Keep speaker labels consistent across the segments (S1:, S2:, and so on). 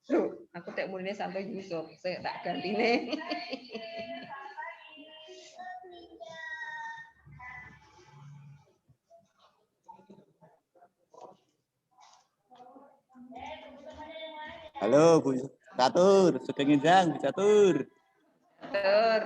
S1: Loh, aku tak mulai Santo Yusuf, saya tak ganti nih.
S2: Halo Bu Catur, Sugeng Injang Bu Catur.
S1: Catur.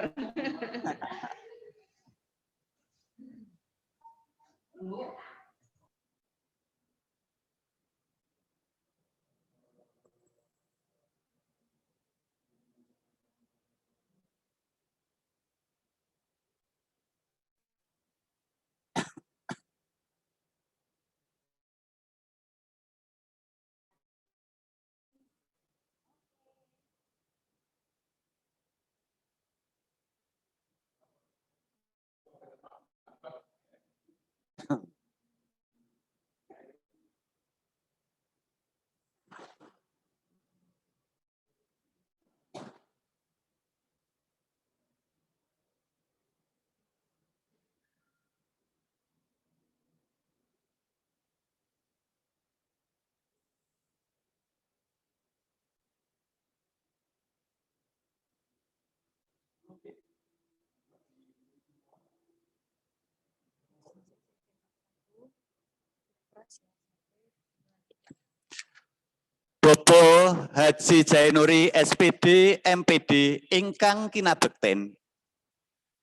S2: Bapak Haji Jainuri SPD MPD ingkang kinabekten.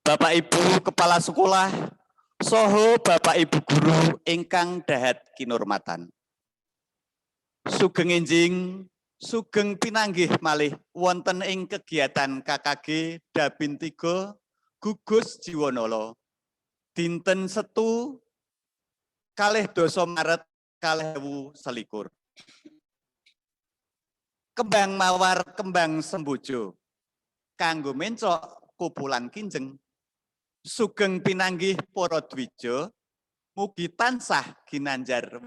S2: Bapak Ibu Kepala Sekolah soho Bapak Ibu Guru ingkang dahat kinurmatan. Sugeng enjing, sugeng pinanggih malih wonten ing kegiatan KKG Dabin 3 Gugus Jiwanala. Dinten Setu 12 Maret 2021. Kembang mawar kembang sembojo. Kanggo mencok kupulan kinjeng. Sugeng pinanggih para dwija, mugi tansah ginanjar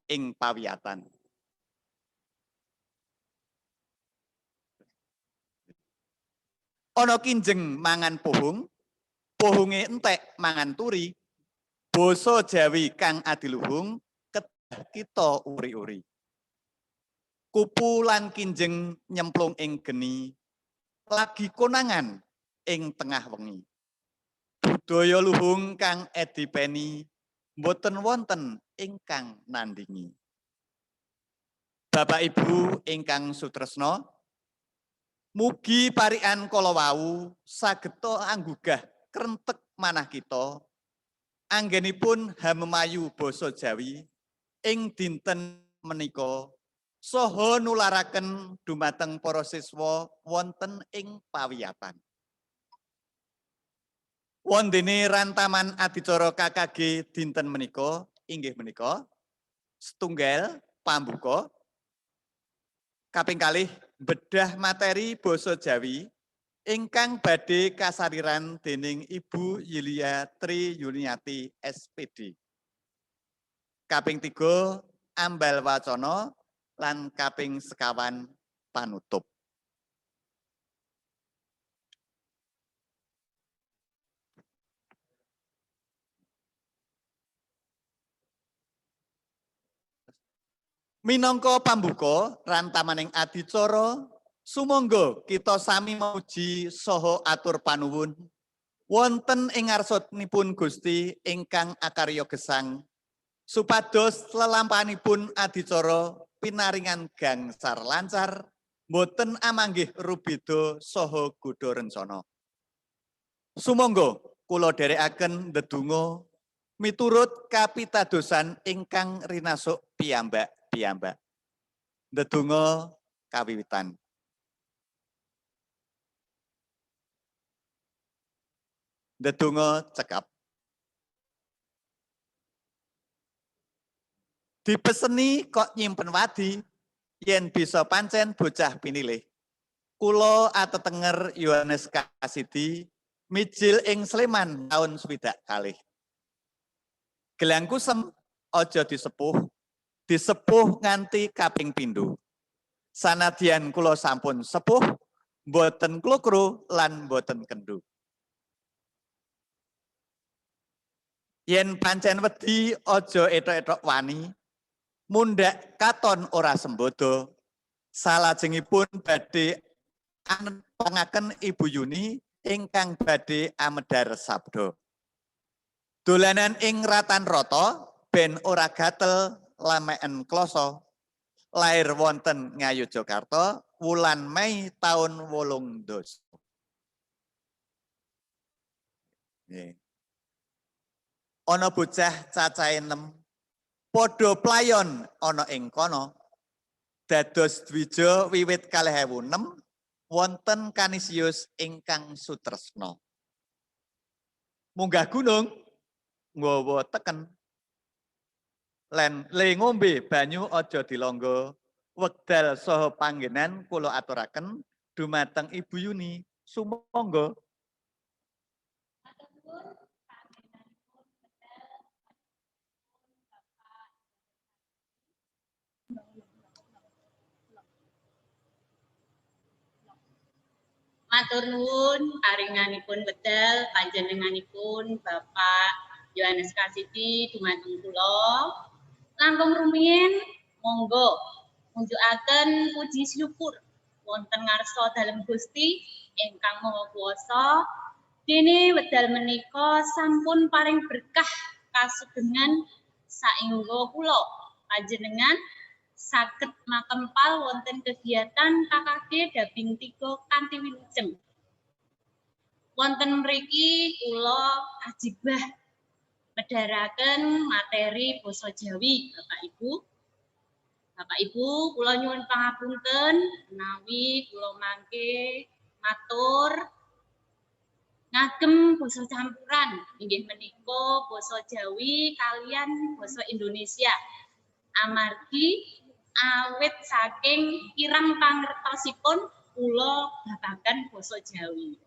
S2: ing pawiyatan. Ana kinjeng mangan pohung, pohunge entek mangan turi. Basa Jawi kang adiluhung kedah kita uri-uri. Kupu lan kinjeng nyemplung ing geni, lagi konangan ing tengah wengi. Budaya luhung kang edipeni, mboten wonten ingkang nandingi. Bapak Ibu ingkang sutresna, mugi parikan kala wau sageta anggugah krentek manah kita anggenipun hamemayu basa Jawi ing dinten menika saha nularaken dumateng para siswa wonten ing pawiyatan. Wondene rantaman adicara KKG dinten menika inggih menika setunggal pambuka, kaping kalih bedah materi basa Jawi ingkang badhe kasariran dening Ibu Yulia Tri Yuniati SPD. Kaping 3 ambal wacana lan kaping sekawan panutup. Minangka pambuka rantamaning adicara, sumangga kita sami muji saha atur panuwun wonten ing ngarsanipun Gusti ingkang akarya gesang supados lelampahanipun adicara pinaringan gangsar lancar boten amanggih rubeda saha godha rencana. Sumangga kula dherekaken ndedonga miturut kapitadosan ingkang rinasuk piyambak. Ndedonga kawiwitan. Ndedonga cekap. Dipeseni kok nyimpen wadi yen bisa pancen bocah pinilih. Kula atetenger Yohanes Kasidi mijil ing Sleman taun 60. Gelang kusem aja disepuh nganti kaping pindho. Sanadyan kula sampun sepuh, mboten klukru lan mboten kendu. Yen pancen wedi aja etok-etok wani, mundhak katon ora sembodo. Salajengipun badhe anpangaken Ibu Yuni ingkang badhe amedhar sabda. Dolanan ing Ratan Rata ben ora gatel lameken kloso. Lair wonten Ngayogyakarta wulan Mei taun 18. Nggih. Ana bocah cacahe 6, padha playon ana ing kono. Dados dwija wiwit 2006 wonten Kanisius ingkang sutresna. Munggah gunung nggawa teken. Len le ngombe banyu aja dilangga. Wekdal saha panggenan kula aturaken dumateng Ibu Yuni sumangga.
S3: Matur nuwun paringanipun wedal panjenenganipun Bapak Yohanes Kasidi dumateng kula. Langkung rumiyin monggo munjukaken puji syukur wonten ngarsa dalem Gusti ingkang Maha Kuwasa. Dene wedal menika sampun paring berkah kasugengan saengga kula panjenengan saged makempal wonten kegiatan KKG Dabing 3 kanthi wilujeng. Wonten mriki kula ajibah medharaken materi basa Jawi, Bapak Ibu. Bapak Ibu, kula nyuwun pangapunten menawi kula mangke matur ngagem basa campuran inggih menika basa Jawi kalian basa Indonesia. Amargi awit saking kirang pangertosipun kula babagan basa Jawi.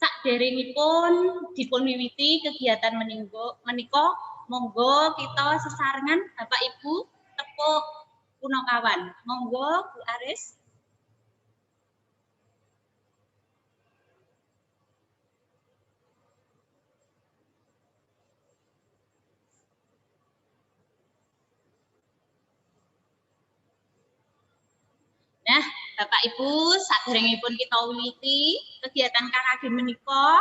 S3: Sakderengipun dipun wiwiti kegiatan menika monggo kita sesarengan Bapak Ibu tepuk punakawan. Monggo Bu Aris. Nah, Bapak Ibu, saderengipun kita wiwiti kegiatan KKG menika,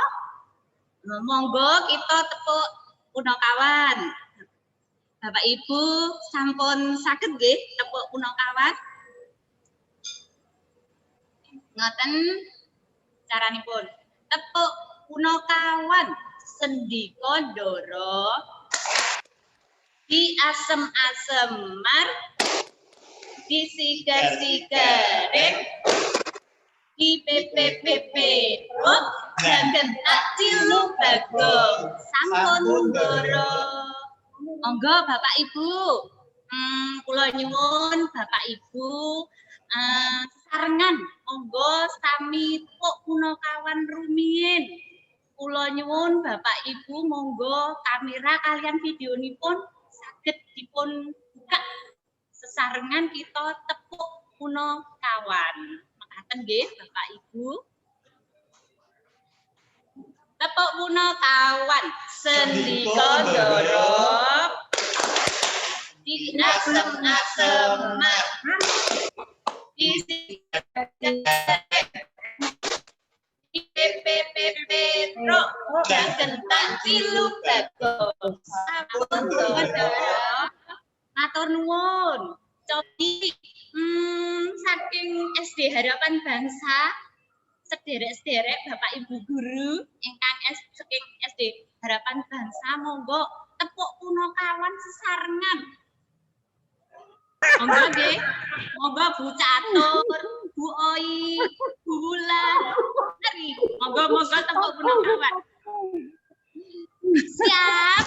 S3: monggo kita tepuk punakawan. Bapak Ibu sampun saged nggih tepuk punakawan? Ngoten caranipun. Tepuk punakawan sendika ndara di asem-asemar di sigar-sigaring, di PPPP rot, jangan tak cilu bagong, sampun ndara. Monggo Bapak Ibu, kula nyuwun Bapak Ibu sarengan, monggo sami tepuk punakawan rumiyin. Kula nyuwun Bapak Ibu, monggo kamera kalian videonipun saged dipun buka. Sesarengan kita tepuk punakawan. Mekaten nggih Bapak Ibu. Tepuk punakawan sendika ndara di asem-aseman di PPPP pro jangan tak cilu bagong sampun ndara. Matur nuwun. Cobi saking SD Harapan Bangsa sederek-sederek Bapak Ibu guru ingkang saking SD Harapan Bangsa monggo tepuk punakawan sesarengan. Monggo nggih. Monggo Bu Catur, Bu Oi, Bu Wulan. Mari, monggo tepuk punakawan. Siap.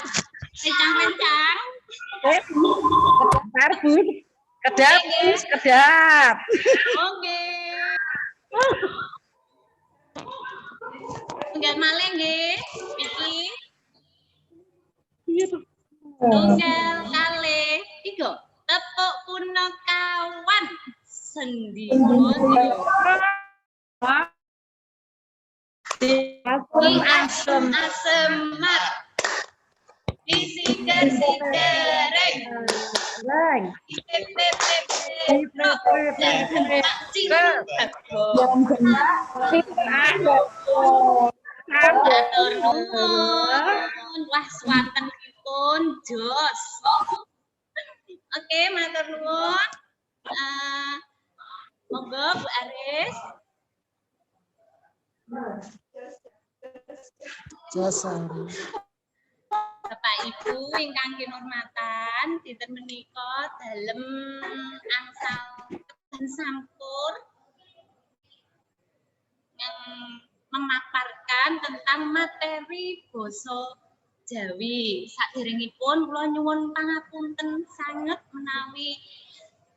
S3: Kencang-kencang.
S4: Kedap, kedap.
S3: Oke. Tunggal malih nggih, iki. Tunggal kalih 3. Tepuk punakawan Sendino di asem-asemat di sigar-sigareng Matur nuwun. Wah, swantenipun jos. Oke, matur nuwun. Monggo Bu Aris. Bapak Ibu ingkang kinurmatan, dinten menika dalem angsal dan sampur yang memaparkan tentang materi basa Jawi. Saderengipun kula nyuwun pangapunten sanget menawi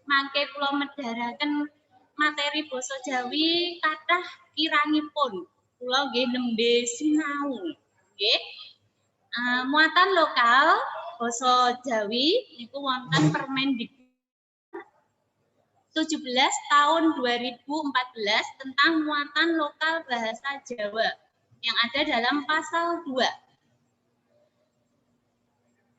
S3: mangke kula medharaken materi basa Jawi kathah kirangipun. Kula nggih nembe sinau. Nggih. Muatan lokal basa Jawi niku wonten Permendikbud 17 tahun 2014 tentang muatan lokal bahasa Jawa yang ada dalam pasal 2.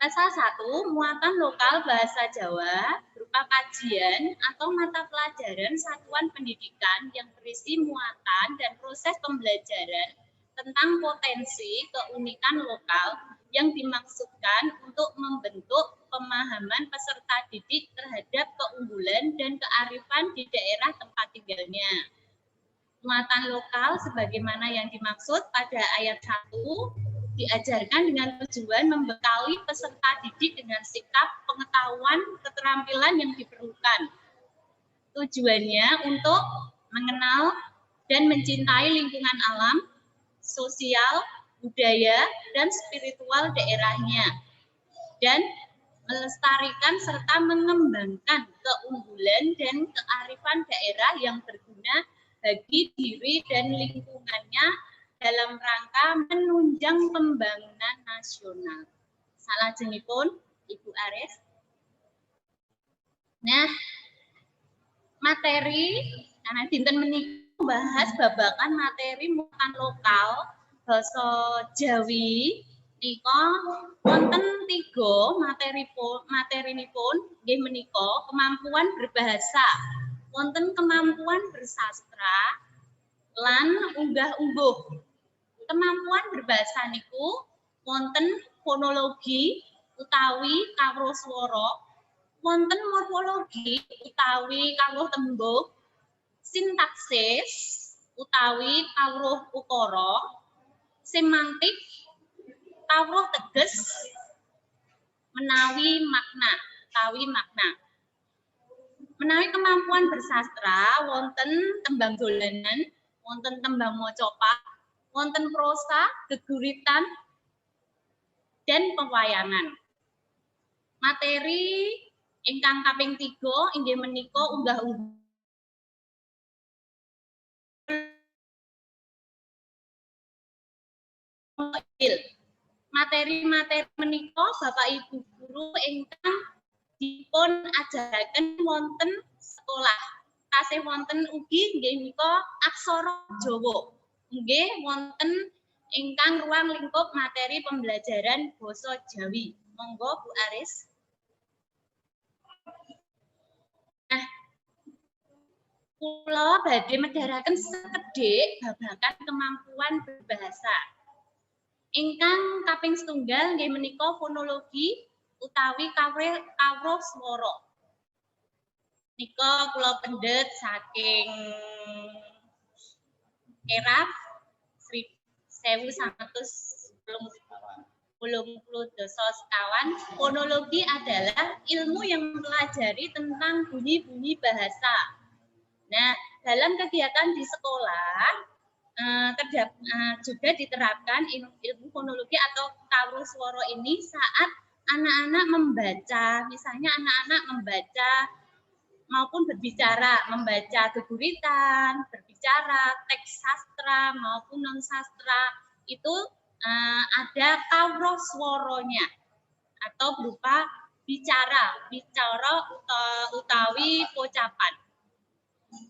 S3: Pasal 1, muatan lokal bahasa Jawa berupa kajian atau mata pelajaran satuan pendidikan yang berisi muatan dan proses pembelajaran tentang potensi keunikan lokal yang dimaksudkan untuk membentuk pemahaman peserta didik terhadap keunggulan dan kearifan di daerah tempat tinggalnya. Muatan lokal sebagaimana yang dimaksud pada ayat 1 diajarkan dengan tujuan membekali peserta didik dengan sikap, pengetahuan, keterampilan yang diperlukan. Tujuannya untuk mengenal dan mencintai lingkungan alam, sosial, budaya, dan spiritual daerahnya, dan melestarikan serta mengembangkan keunggulan dan kearifan daerah yang berguna bagi diri dan lingkungannya dalam rangka menunjang pembangunan nasional. Salajengipun, Ibu Aris. Nah, materi karena dinten menika bahas babakan materi muatan lokal basa Jawi nika wonten 3 materinipun nggih menika kemampuan berbahasa, wonten kemampuan bersastra lan unggah-ungguh. Kemampuan berbahasa niku wonten fonologi utawi kawruh swara, wonten morfologi utawi kawruh tembung, sintaksis utawi kawruh ukara, semantik kawruh teges menawi makna. Menawi kemampuan bersastra wonten tembang dolanan, wonten tembang mocopat, wonten prosa, geguritan, dan pewayangan. Materi ingkang kaping 3 inggih menika unggah-ungguh materi-materi menika Bapak Ibu guru ingkang dipun ajaraken wonten sekolah. Tasih wonten ugi nggih menika aksara Jawa. Nggih wonten ingkang ruang lingkup materi pembelajaran basa Jawi. Monggo Bu Aris. Nah, kula badhe medharaken sekedhik babagan kemampuan berbahasa. Ingkang kaping setunggal nggih menika fonologi utawi kawruh swara. Nika kula pendet saking Eraf 1980 sekawan. Fonologi adalah ilmu yang mempelajari tentang bunyi-bunyi bahasa. Nah, dalam kegiatan di sekolah juga diterapkan ilmu fonologi atau kawruh swara ini saat anak-anak membaca, misalnya anak-anak membaca maupun berbicara, membaca geguritan, berbicara, teks sastra maupun non sastra, itu ada kawruh swaranya atau berupa bicara utawi pocapan.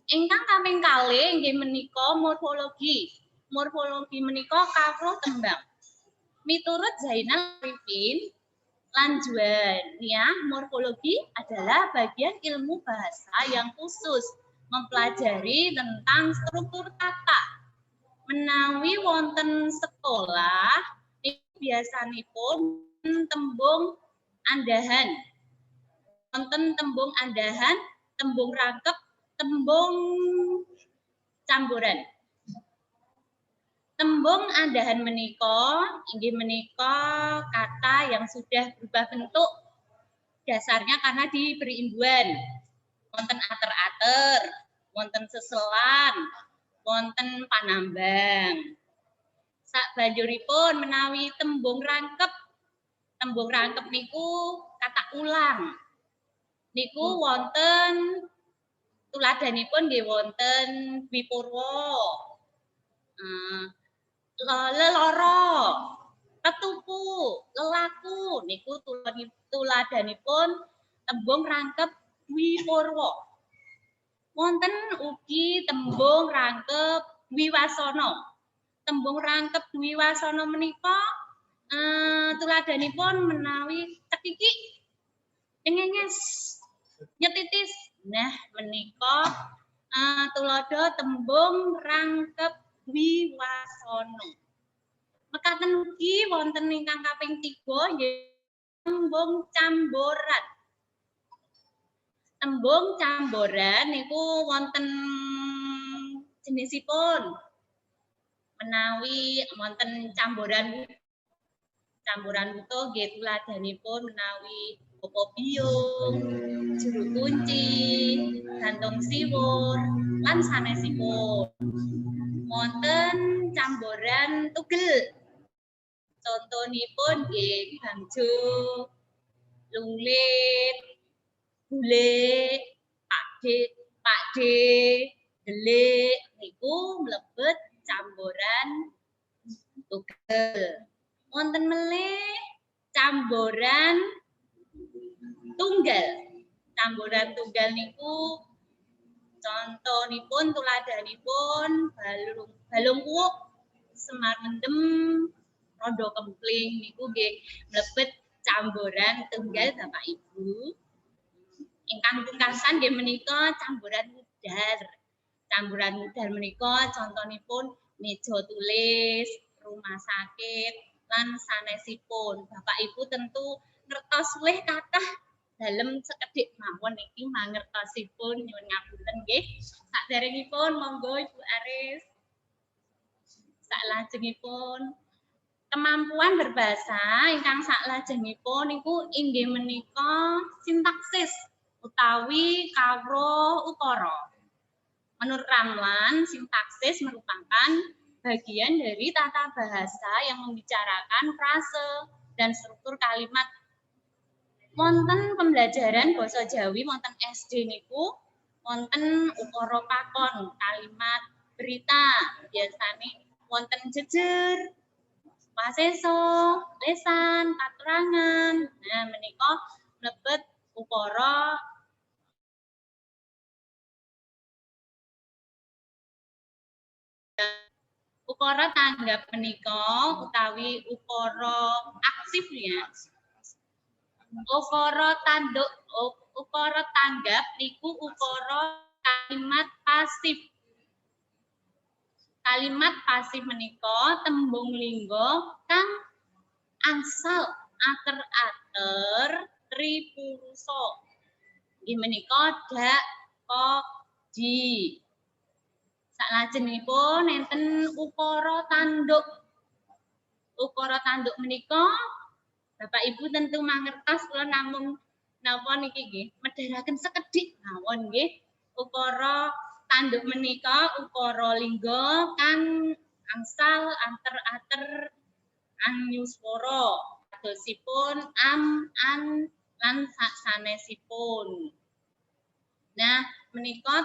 S3: Ingkang kaping kalih inggih menika morfologi. Morfologi menika kawruh tembang. Miturut Zainal Arifin lan Juwaniah, morfologi adalah bagian ilmu bahasa yang khusus mempelajari tentang struktur kata. Menawi wonten sekolah biasanipun tembung andahan. Wonten tembung andahan, tembung rangkep, tembung campuran. Tembung andahan menika inggih menika kata yang sudah berubah bentuk dasarnya karena diberi imbuhan. Wonten ater-ater, wonten seselan, wonten panambang. Sabanjuripun menawi tembung rangkep niku kata ulang. Niku wonten tuladanipun nggih wonten Wipurwa. Leloro, ketupu, lelaku niku tuladanipun tembung rangkep Wipurwa. Wonten ugi tembung rangkep Dwiwasana. Tembung rangkep Dwiwasana menika tuladanipun menawi cekiki, dengenges, nyetitis. Nah, menika tuladha tembung rangkep Dwiwasana. Mekaten ugi wonten ingkang kaping 3 nggih tembung camboran. Tembung camboran niku wonten jenisipun. Menawi wonten camboran buto nggih tuladanipun menawi opo biung, juru kunci, gantung siwur, lan sanesipun. Wonten camboran tugel. Contonipun nggih bangjo, lunglit, bulik, pakde, delik niku mlebet camboran tugel. Wonten melih camboran tunggal. Camboran tunggal niku contonipun tuladanipun balung kuwuk, semar mendem, rondo kempling niku nggih mlebet camboran tunggal Bapak Ibu. Ingkang pungkasan nggih menika camboran mudhar. Camboran mudhar menika contonipun meja tulis, rumah sakit, lan sanesipun. Bapak Ibu tentu ngertos luwih kathah dalem sekedhik mawon iki mangertosipun, nyuwun ngapunten nggih. Saderengipun monggo Ibu Aris. Saklajengipun kemampuan berbahasa ingkang saklajengipun niku inggih menika sintaksis utawi kawruh ukara. Menurut Ramlan, sintaksis merupakan bagian dari tata bahasa yang membicarakan frase dan struktur kalimat. Wonten pembelajaran basa Jawi wonten SD niku wonten ukara pakon kalimat berita, biasane wonten jejer, waseso, lesan, katerangan. Nah, menika mlebet ukara tanggap menika utawi ukara aksif ya. Ukara tanggap niku ukara kalimat pasif. Kalimat pasif menika tembung lingga kang angsal ater-ater tripurusa. Inggih menika dak, kok, ji. Saklajengipun enten ukara tanduk. Ukara tanduk menika Bapak Ibu tentu mangertos kula namung napa niki nggih medharaken sekedhik mawon nggih. Ukara tanduk menika ukara lingga kang angsal anter-ater anyuswara. Kadosipun am, an, lan sanesipun. Nah, menika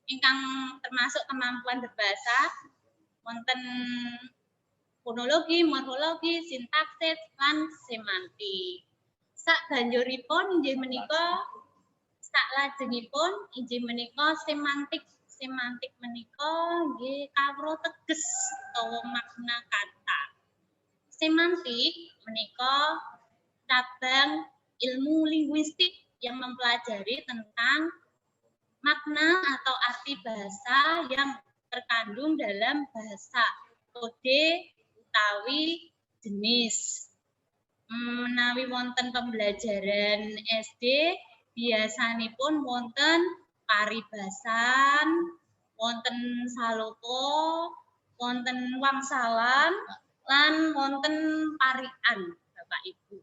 S3: ingkang termasuk kemampuan berbahasa wonten fonologi, morfologi, sintaksis, lan semantik. Sabanjuripun inggih menika Saklajengipun inggih menika semantik. Semantik menika nggih kawruh teges utawa makna kata. Semantik menika cabang ilmu linguistik yang mempelajari tentang makna atau arti bahasa yang terkandung dalam bahasa, kode utawi jenis. Menawi wonten pembelajaran SD biasanipun wonten paribasan, wonten saloko, wonten wangsalan, lan wonten parian, Bapak Ibu.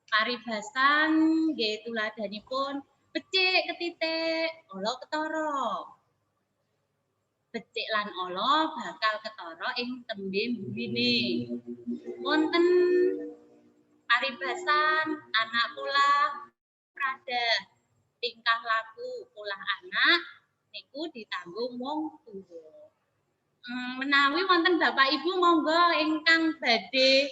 S3: Paribasan nggih tuladhanipun becik ketitik, olo ketara. Becik lan olo bakal ketara ing tembe mburine. Wonten paribasan anak pola prada. Tingkah laku pola anak niku ditanggung wong tuwa. Menawi wonten Bapak Ibu monggo ingkang badhe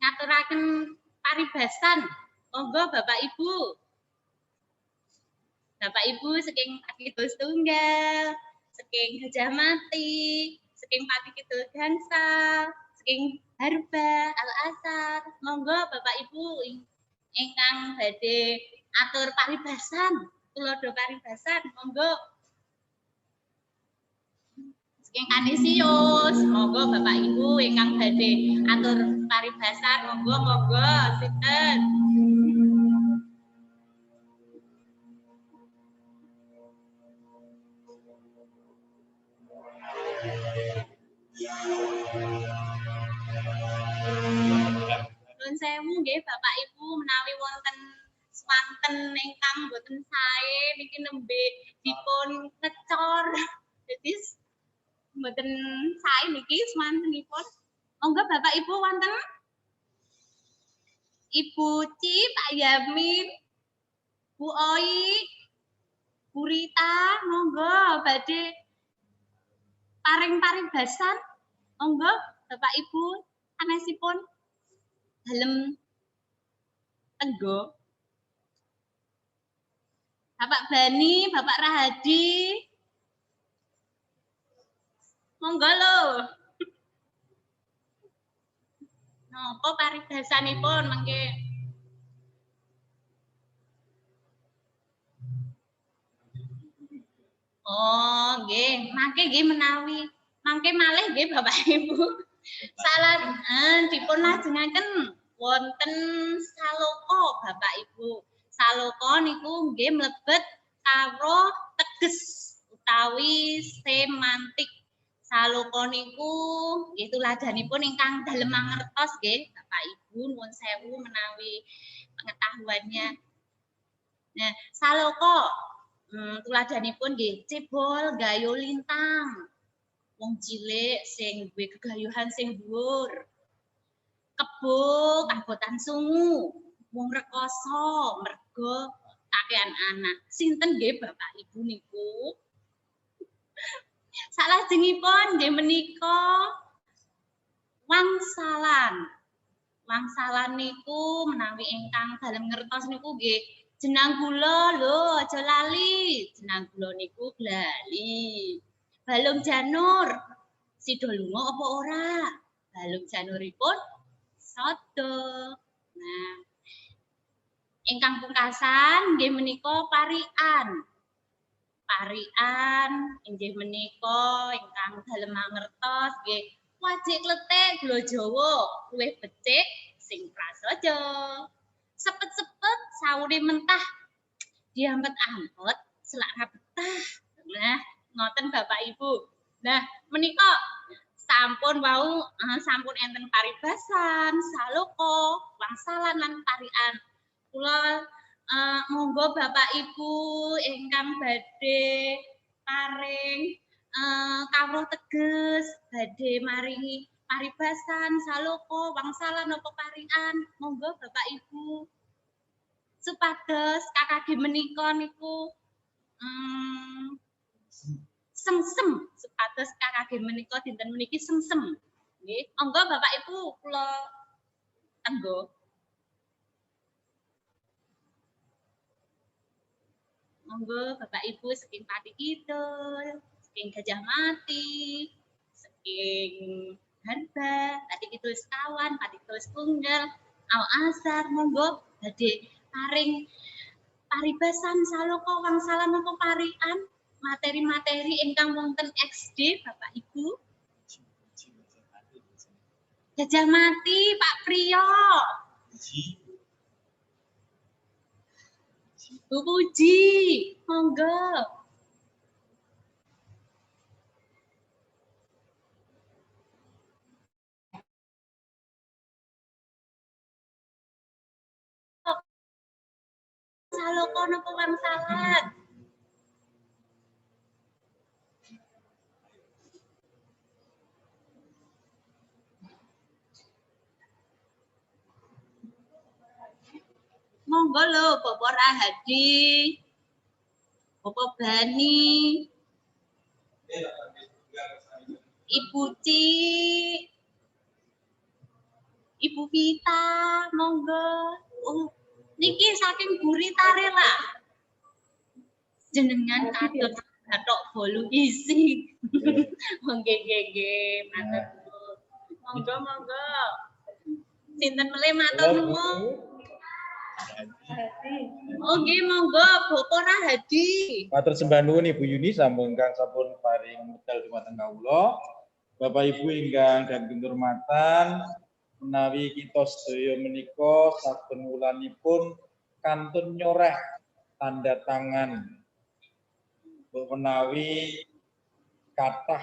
S3: ngaturaken paribasan, monggo Bapak Ibu. Bapak Ibu saking Kidul Setunggal, saking Gajah Mati, saking Pati Kidul Gansal, saking Harba Al Azhar, monggo Bapak Ibu ingkang badhe atur paribasan, tulodo paribasan, monggo. Saking Kanisius, monggo Bapak Ibu ingkang badhe atur paribasan, monggo sinten. Nuwun sewu nggih Bapak Ibu menawi wonten swanten ingkang boten sae niki nembe dipun ngecor. Dadi mboten sae niki swantenipun. Monggo Bapak Ibu wonten Ibu Ci, Pak Yamin, Bu Oi, Bu Rita, monggo badhe paring paribasan. Monggo Bapak Ibu sanesipun dalem tenggo. Bapak Bani, Bapak Rahadi. Monggo lho. Napa paribasanipun mangke? Oh, nggih, mangke nggih menawi mangke malih nggih Bapak Ibu. Salah dipun lajengaken wonten saloko Bapak Ibu. Saloko niku nggih mlebet kawruh teges utawi semantik. Saloko niku nggih tuladhanipun ingkang dalem mangertos nggih Bapak Ibu, nuwun sewu menawi pengetahuannya. Nah, saloko tuladhanipun nggih cebol gayo lintang. Wong cilik sing duwe gegayuhan sing dhuwur. Kebo kabotan sungu, wong rekoso merga kakehan anak. Sinten nggih Bapak Ibu niku? Salajengipun nggih menika wangsalan. Wangsalan niku menawi ingkang dalem ngertos niku nggih jenang gula lho, aja lali. Jenang gula niku glali. Balung janur sida lunga apa ora? Balung januripun sodo. Nah, ingkang pungkasan nggih menika parian. Parian inggih menika ingkang dalem mangertos nggih wajik kletik gula Jawa luwih becik sing prasaja. Sepet-sepet sawune mentah diampet-ampet selak ra betah. Nah, ngoten Bapak Ibu. Nah, menika sampun wau sampun enten paribasan, saloko, wangsalan lan parian. Kula monggo Bapak Ibu ingkang badhe paring kawruh teges, badhe maringi paribasan, saloko, wangsalan napa parian, monggo Bapak Ibu. Supados kakage menika niku semsem, supados kakage menika dinten meniki semsem. Nggih, monggo Bapak Ibu kula tenggo. Monggo Bapak Ibu saking Pati Kidul, saking Gajah Mati, saking Harba, Pati Kidul sekawan, Pati Kidul setunggal, Al Azhar, monggo badhe paring paribasan saloka wangsalan napa parian materi-materi ingkang wonten XD Bapak Ibu. Gajah Mati Pak Priyo. Bu Puji, monggo. Saloka napa wangsalan? Monggo lho Bapak Rahadi, Bapak Bani, Ibu Ci, Ibu Vita, monggo. Niki saking Gurita Rela. Jenengan kados bathok bolu isi. Nggih, matur nuwun. Monggo. Sinten melih matur nuwun. Nggih, monggo Bapak Rahadi.
S5: Matur sembah nuwun Ibu Yuni sampun paring medal dumateng kawula. Bapak Ibu ingkang dangu hormatan, menawi kita sedaya menika saben wulanipun kantun nyoreh tanda tangan menawi kathah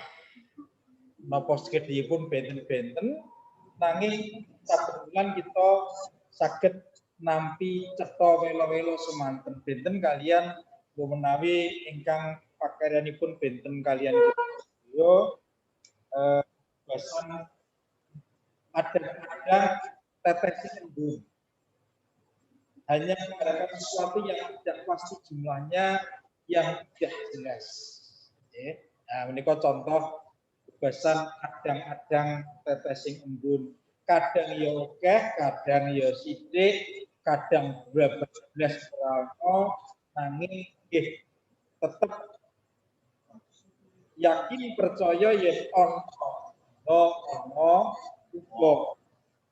S5: napa sekedhipun benten-benten nanging saben wulan kita saged nampi cetha welo-welo semanten benten kalian menawi ingkang pakaryanipun benten kalian yo basan ada tetes embun. Hanya menggunakan sesuatu yang tidak pasti jumlahnya yang tidak jelas. Oke. Nah, ini contoh basan adang-adang tetesing embun. Kadang ya oke, kadang ya sithik, kadang berapa belas perano, nanging tetap yakin percaya ya ono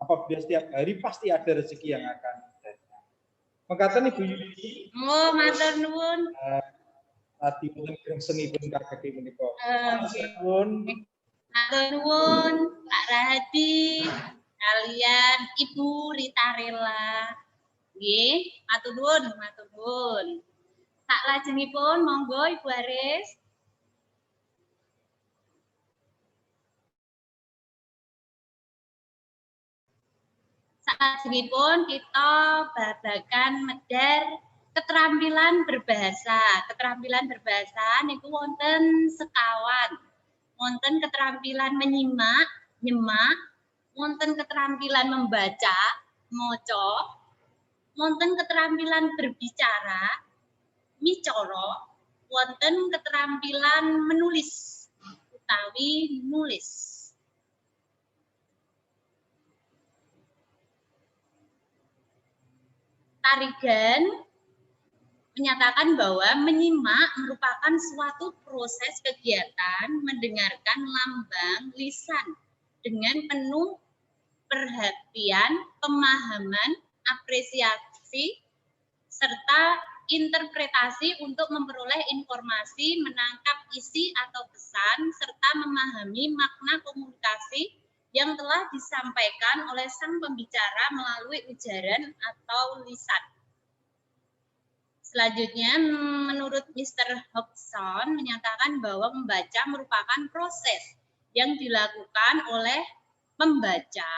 S5: apabila setiap hari pasti ada rezeki yang akan datang. Mengatakan Ibu Yuni.
S3: Oh, matur nuwun.
S5: Tadi pun seni pun kakek menika.
S3: Matur nuwun Pak Rahadi kalian Ibu Rita Rela. Nggih, matur nuwun. Sak lajengipun monggo Ibu Aris. Salajengipun kita babagan medal keterampilan berbahasa. Keterampilan berbahasa niku wonten sekawan. Wonten keterampilan menyimak, nyemak, wonten keterampilan membaca, maca, wonten keterampilan berbicara, micara, wonten keterampilan menulis utawi nulis. Tarigan menyatakan bahwa menyimak merupakan suatu proses kegiatan mendengarkan lambang lisan dengan penuh perhatian, pemahaman, apresiasi, serta interpretasi untuk memperoleh informasi, menangkap isi atau pesan, serta memahami makna komunikasi yang telah disampaikan oleh sang pembicara melalui ujaran atau lisan. Selanjutnya, menurut Mr. Hobson menyatakan bahwa membaca merupakan proses yang dilakukan oleh pembaca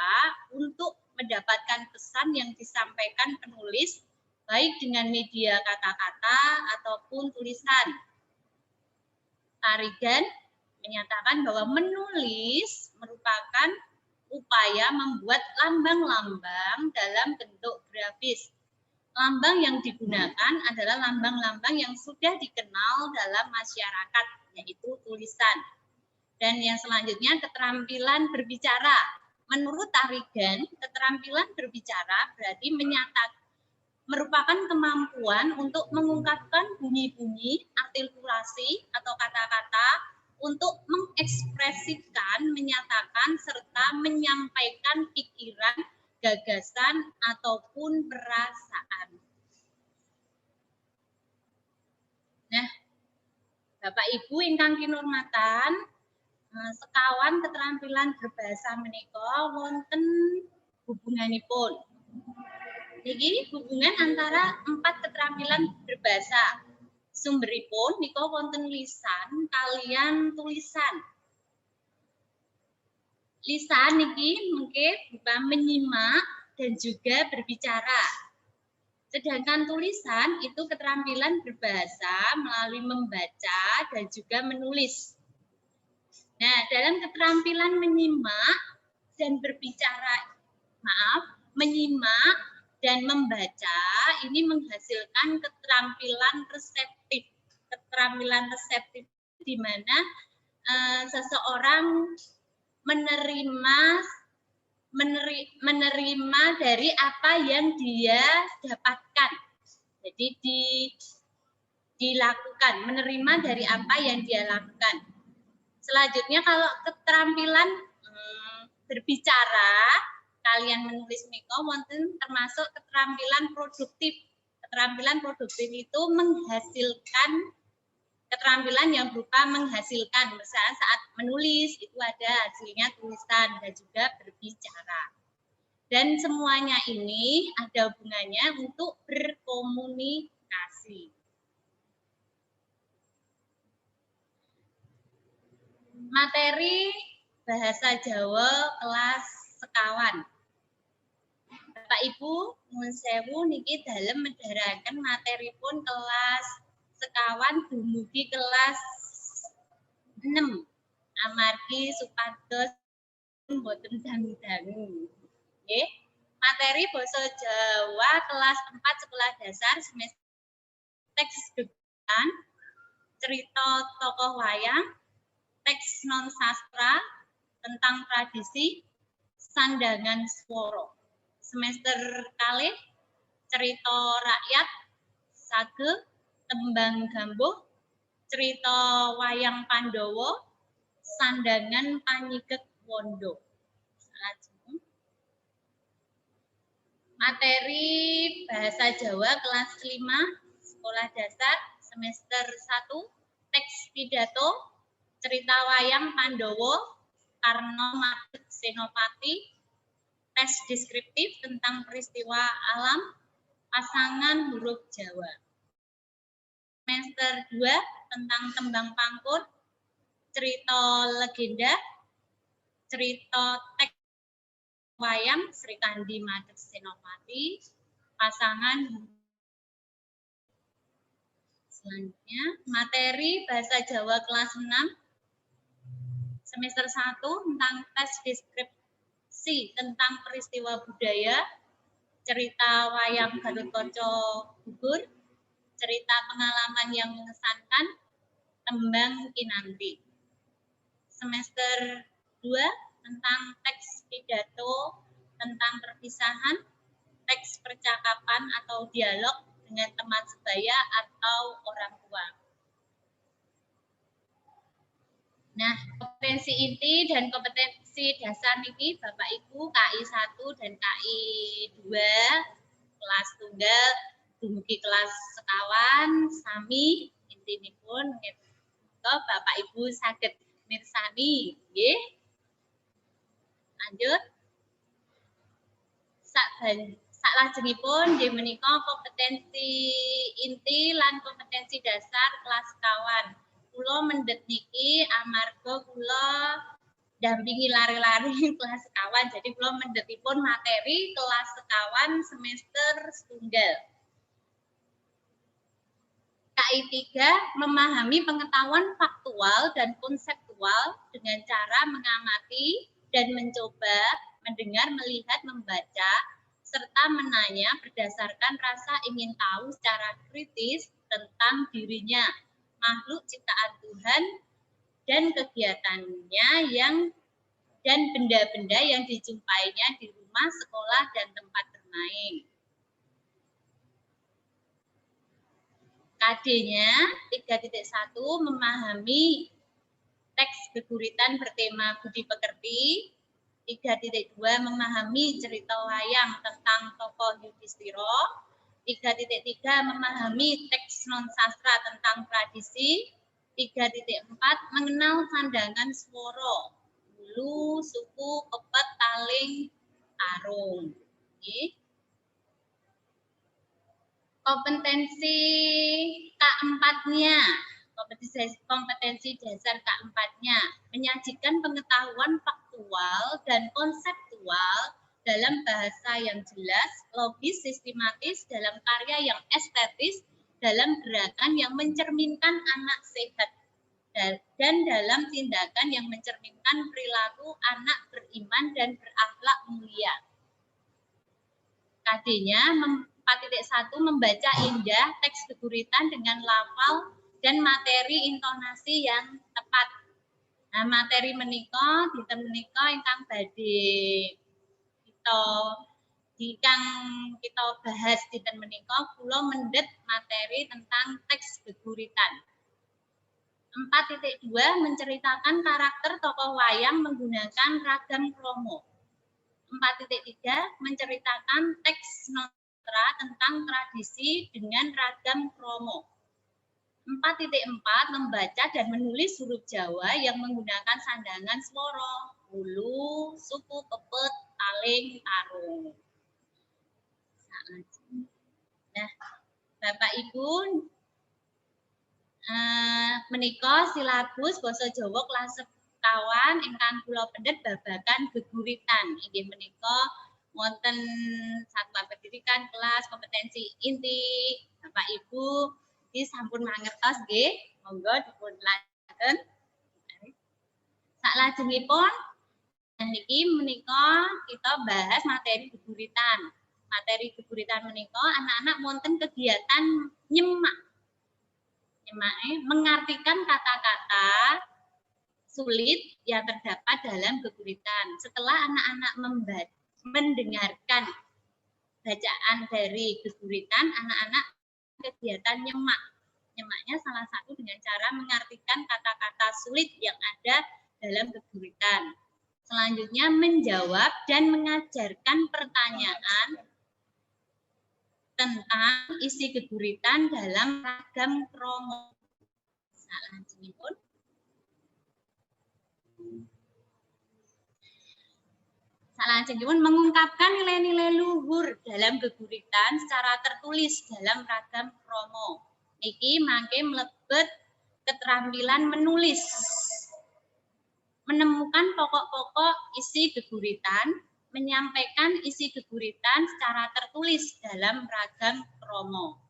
S3: untuk mendapatkan pesan yang disampaikan penulis, baik dengan media kata-kata ataupun tulisan. Tarigan menyatakan bahwa menulis merupakan upaya membuat lambang-lambang dalam bentuk grafis. Lambang yang digunakan adalah lambang-lambang yang sudah dikenal dalam masyarakat, yaitu tulisan. Dan yang selanjutnya keterampilan berbicara. Menurut Tarigan, keterampilan berbicara berarti merupakan kemampuan untuk mengungkapkan bunyi-bunyi, artikulasi atau kata-kata untuk mengekspresikan, menyatakan, serta menyampaikan pikiran, gagasan, ataupun perasaan. Nah, Bapak Ibu ingkang kinurmatan, sekawan keterampilan berbahasa menika wonten hubunganipun. Niki hubungan antara 4 keterampilan berbahasa. Sumberipun nika wonten lisan kalian tulisan. Lisan niki mungkin berupa menyimak dan juga berbicara. Sedangkan tulisan itu keterampilan berbahasa melalui membaca dan juga menulis. Nah, dalam keterampilan menyimak dan berbicara, menyimak dan membaca ini menghasilkan keterampilan reseptif. Keterampilan reseptif di mana seseorang menerima dari apa yang dia dapatkan. Jadi dilakukan, menerima dari apa yang dia lakukan. Selanjutnya kalau keterampilan berbicara, kalian menulis menika wonten termasuk keterampilan produktif. Keterampilan produktif itu menghasilkan keterampilan yang berupa menghasilkan. Misalnya saat menulis itu ada hasilnya tulisan dan juga berbicara. Dan semuanya ini ada hubungannya untuk berkomunikasi. Materi bahasa Jawa kelas sekawan. Bapak Ibu, nuwun sewu niki dalem medharaken materi pun kelas sekawan dumugi kelas 6. Amargi supados boten dangu-dangu. Nggih. Materi basa Jawa kelas 4 sekolah dasar semester teks gegan, cerita tokoh wayang, teks non sastra tentang tradisi, sandangan swara. Semester kalih cerita rakyat, sage, tembang gambuh, cerita wayang Pandhawa, sandangan panyiget wondo. Materi bahasa Jawa kelas 5 sekolah dasar semester 1 teks pidato, cerita wayang Pandhawa, Karna Madeg Senopati, tes deskriptif tentang peristiwa alam, pasangan huruf Jawa. Semester 2 tentang tembang pangkur, cerita legenda, cerita teks wayang Sri Kandi Madeg Senopati, pasangan. Selanjutnya, materi bahasa Jawa kelas 6 semester 1 tentang tes deskripsi tentang peristiwa budaya, cerita wayang Gatotkaca gugur, cerita pengalaman yang mengesankan, tembang kinanti. Semester 2 tentang teks pidato tentang perpisahan, teks percakapan atau dialog dengan teman sebaya atau orang tua. Nah, kompetensi inti dan kompetensi dasar niki Bapak Ibu KI 1 dan KI 2 kelas tunggal dumugi kelas sekawan sami intinipun Bapak Ibu saged mirsani nggih. Lanjut. Saklajengipun nggih menika kompetensi inti lan kompetensi dasar kelas sekawan. Kula mendhet niki amarga kula dampingi lari-lari kelas sekawan. Jadi kula mendhetipun materi kelas sekawan semester setunggal. KI 3 memahami pengetahuan faktual dan konseptual dengan cara mengamati dan mencoba mendengar, melihat, membaca, serta menanya berdasarkan rasa ingin tahu secara kritis tentang dirinya, makhluk ciptaan Tuhan, dan kegiatannya dan benda-benda yang dijumpainya di rumah, sekolah, dan tempat bermain. KD-nya 3.1 memahami teks geguritan bertema budi pekerti. 3.2 memahami cerita wayang tentang tokoh Yudhistira. 3.3 memahami teks non sastra tentang tradisi. 3.4 mengenal pandangan swara, hulu, suku, pepet, taling, tarung. Oke. Kompetensi K4-nya, kompetensi dasar K4-nya, menyajikan pengetahuan faktual dan konseptual dalam bahasa yang jelas, logis, sistematis, dalam karya yang estetis, dalam gerakan yang mencerminkan anak sehat, dan dalam tindakan yang mencerminkan perilaku anak beriman dan berakhlak mulia. KD-nya 4.1 membaca indah teks geguritan dengan lafal dan materi intonasi yang tepat. Nah, materi menika dinten menika ingkang badhe kita bahas dinten menika kula mendhet materi tentang teks geguritan. 4.2 menceritakan karakter tokoh wayang menggunakan ragam kromo. 4.3 menceritakan teks nonsastra tentang tradisi dengan ragam kromo. 4.4 membaca dan menulis huruf Jawa yang menggunakan sandangan swara, hulu, suku, pepet, taling, tarung. Nah, Bapak Ibu, menika silabus basa Jawa kelas sekawan ingkang kula pendhet babagan geguritan. Inggih menika wonten satuan pendidikan kelas kompetensi inti. Bapak Ibu iki sampun mangertos nggih, monggo dipun lajengaken. Saklajengipun niki menika kita bahas materi geguritan. Materi geguritan menika anak-anak wonten kegiatan nyemak. Mengartikan kata-kata sulit yang terdapat dalam geguritan. Setelah anak-anak mendengarkan bacaan dari geguritan, anak-anak kegiatan nyemak. Nyemaknya salah satu dengan cara mengartikan kata-kata sulit yang ada dalam geguritan. Selanjutnya menjawab dan mengajarkan pertanyaan tentang isi geguritan dalam ragam kromo. Salanjutipun. Salanjutipun mengungkapkan nilai-nilai luhur dalam geguritan secara tertulis dalam ragam kromo. Niki mangke mlebet keterampilan menulis. Menemukan pokok-pokok isi geguritan, menyampaikan isi geguritan secara tertulis dalam ragam kromo.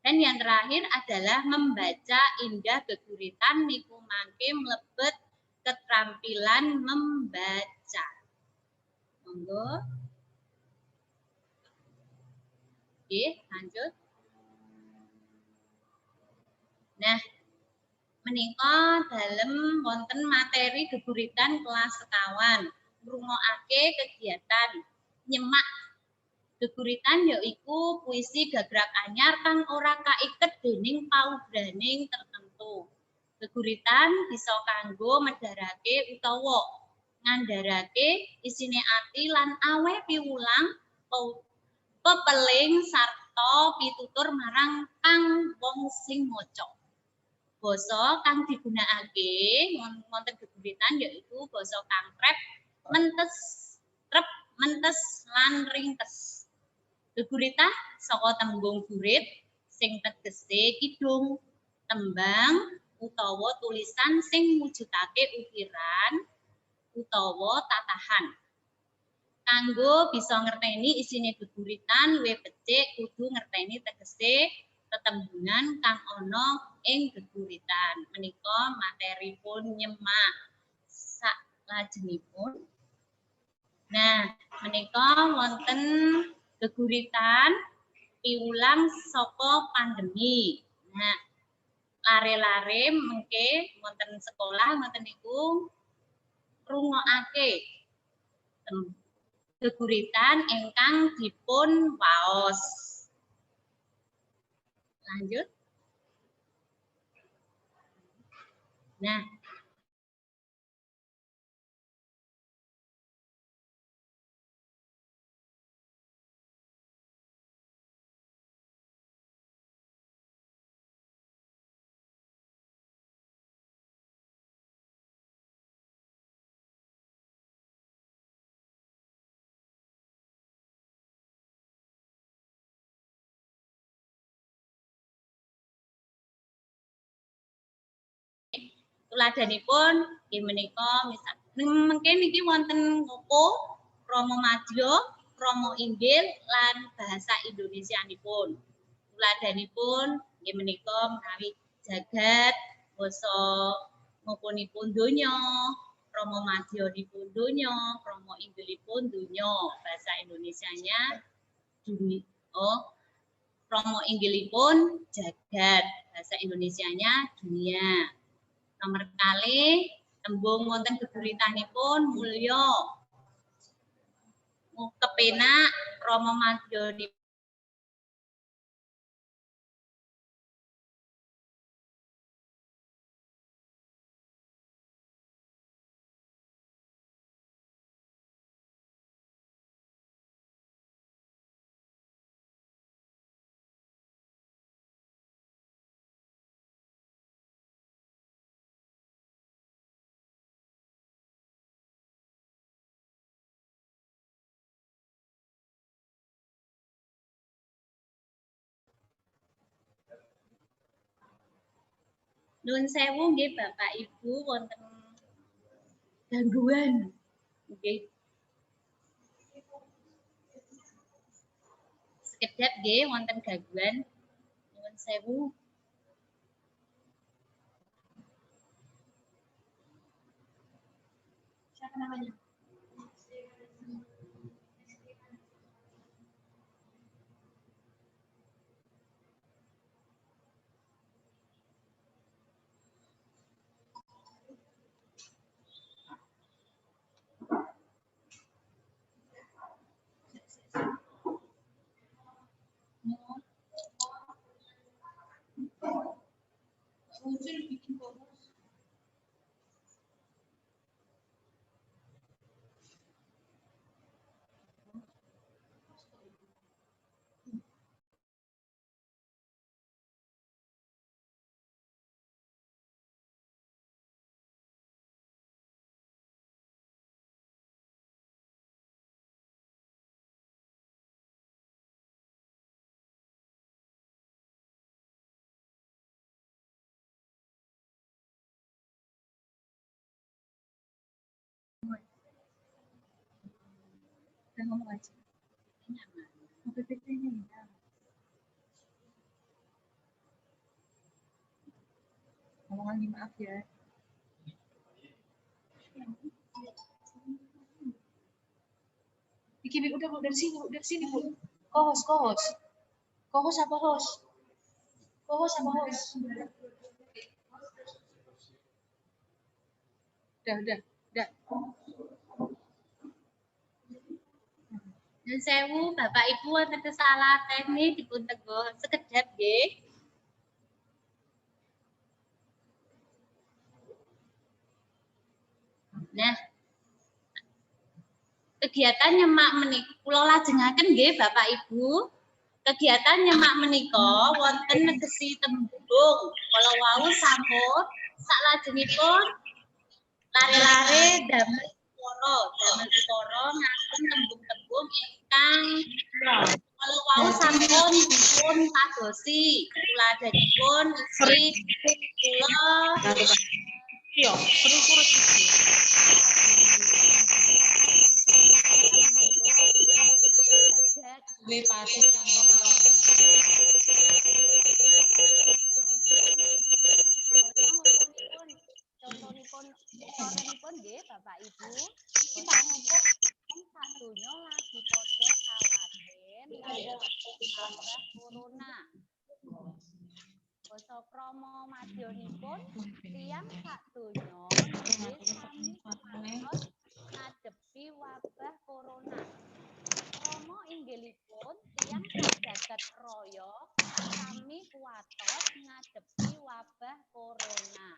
S3: Dan yang terakhir adalah membaca indah geguritan niku mangke mlebet keterampilan membaca. Monggo. Oke, lanjut. Nah, menika dalem wonten materi geguritan kelas sekawan. Ngrungokake kegiatan nyemak geguritan yaiku puisi gagrag anyar kang ora kaiket dening paubraning tertentu. Geguritan bisa kanggo medharake utawa ngandharake isine ati lan aweh piwulang pepeling sarta pitutur marang kang wong sing maca. Basa kang digunakake wonten geguritan yaiku basa kang trep, mentes, trep, mentes lan ringkes. Geguritah saka tembung gurit sing tegese kidung, tembang utawa tulisan sing mujudake ukiran utawa tatahan. Kanggo bisa ngerteni isine geguritan luwih becik kudu ngerteni tegese tetembungan kang ana ing geguritan. Menika materipun nyemak. Saklajengipun. Nah, menika wonten geguritan piwulang saka pandemi. Nah, lare-lare mengke wonten sekolah wonten niku rungokake geguritan ingkang dipun waos. Lanjut. Nah, tuladanipun nggih menika misal mungkin niki wonten ngoko Romo Madya, Romo Inggil lan bahasa Indonesianipun. Tuladanipun nggih menika menawi jagat basa ngoponipun donya, Romo Madyanipun donya, Romo Inggilipun donya, bahasa Indonesianya dunia. Oh, Romo Inggilipun jagat, bahasa Indonesianya dunia. Nomor kali tembung wonten geguritanipun mulya. Kepenak Romo Madyanipun Nuwun sewu nggih Bapak Ibu wonten gangguan. Nggih. Sekedap nggih wonten gangguan. Nuwun sewu. Siapa namanya? Muncul bikin bonus. Kita ngomong aja. PPT-nya ya. Ngomong lagi maaf ya. Bikin udah Bu, dari sini Bu. Kohos apa host? Kohos apa host? Udah. Nuwun sewu Bapak Ibu wonten kesalahan teknik dipun tegur sekedap nggih. Nah, kegiatan nyemak menika kula lajengaken nggih Bapak Ibu. Kegiatan nyemak menika wonten negesi tembung. Kala wau sampun salajengipun lare-lare damel ukara ngaten tembung-tembung ingkang kala wau sampun dipun padosi. Tuladhanipun isi kula
S4: Iya, terus iki. Le pati
S3: contohipun ukaranipun nggih Bapak Ibu. Basa sadonya lagi padha kawaden wabah corona. Basa krama madyanipun tiyang sadonya nggih sami kuwatos ngadepi wabah corona. Rama inggilipun tiyang jagat raya sami kuwatos ngadepi wabah corona.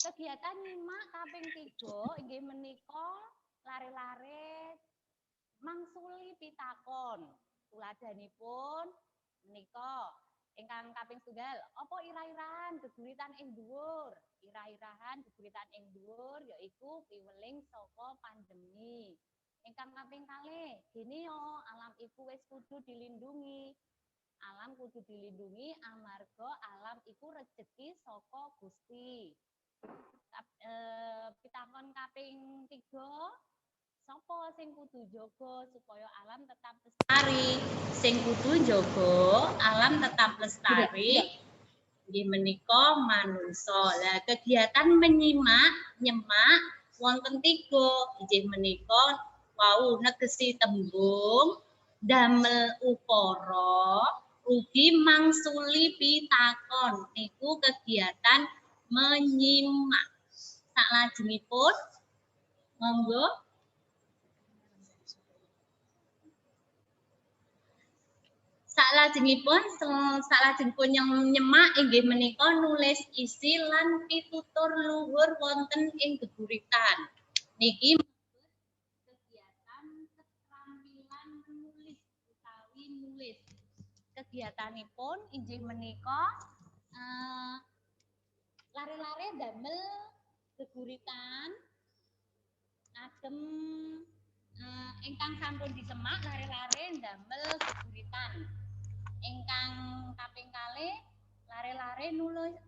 S6: Kegiatan nyimak kaping 3 inggih menika lare-lare mangsuli pitakon. Tuladhanipun menika ingkang kaping 1, apa irah-irahan geguritan ing dhuwur? Irah-irahan geguritan ing dhuwur yaiku piweling saka pandemi. Ingkang kaping 2, gini yo alam iku wis kudu dilindungi. Alam kudu dilindungi amarga alam iku rejeki saka Gusti. Pitakon kaping 3, sapa sing kudu jaga supaya alam tetap lestari? Sing kudu jaga alam tetap lestari inggih menika manungsa. Lah kegiatan nyemak wonten 3 inggih menika wau negesi tembung, damel ukara, ugi mangsuli pitakon. Niku kegiatan menyimak. Salajengipun monggo. Salajengipun nyemak inggih menika nulis isi lan pitutur luhur wonten ing geguritan. Niki kegiatan keterampilan menulis utawi nulis. Kegiatanipun inggih menika lare-lare damel geguritan agem ingkang sampun disemak lare-lare damel geguritan. Ingkang kaping 2 lare-lare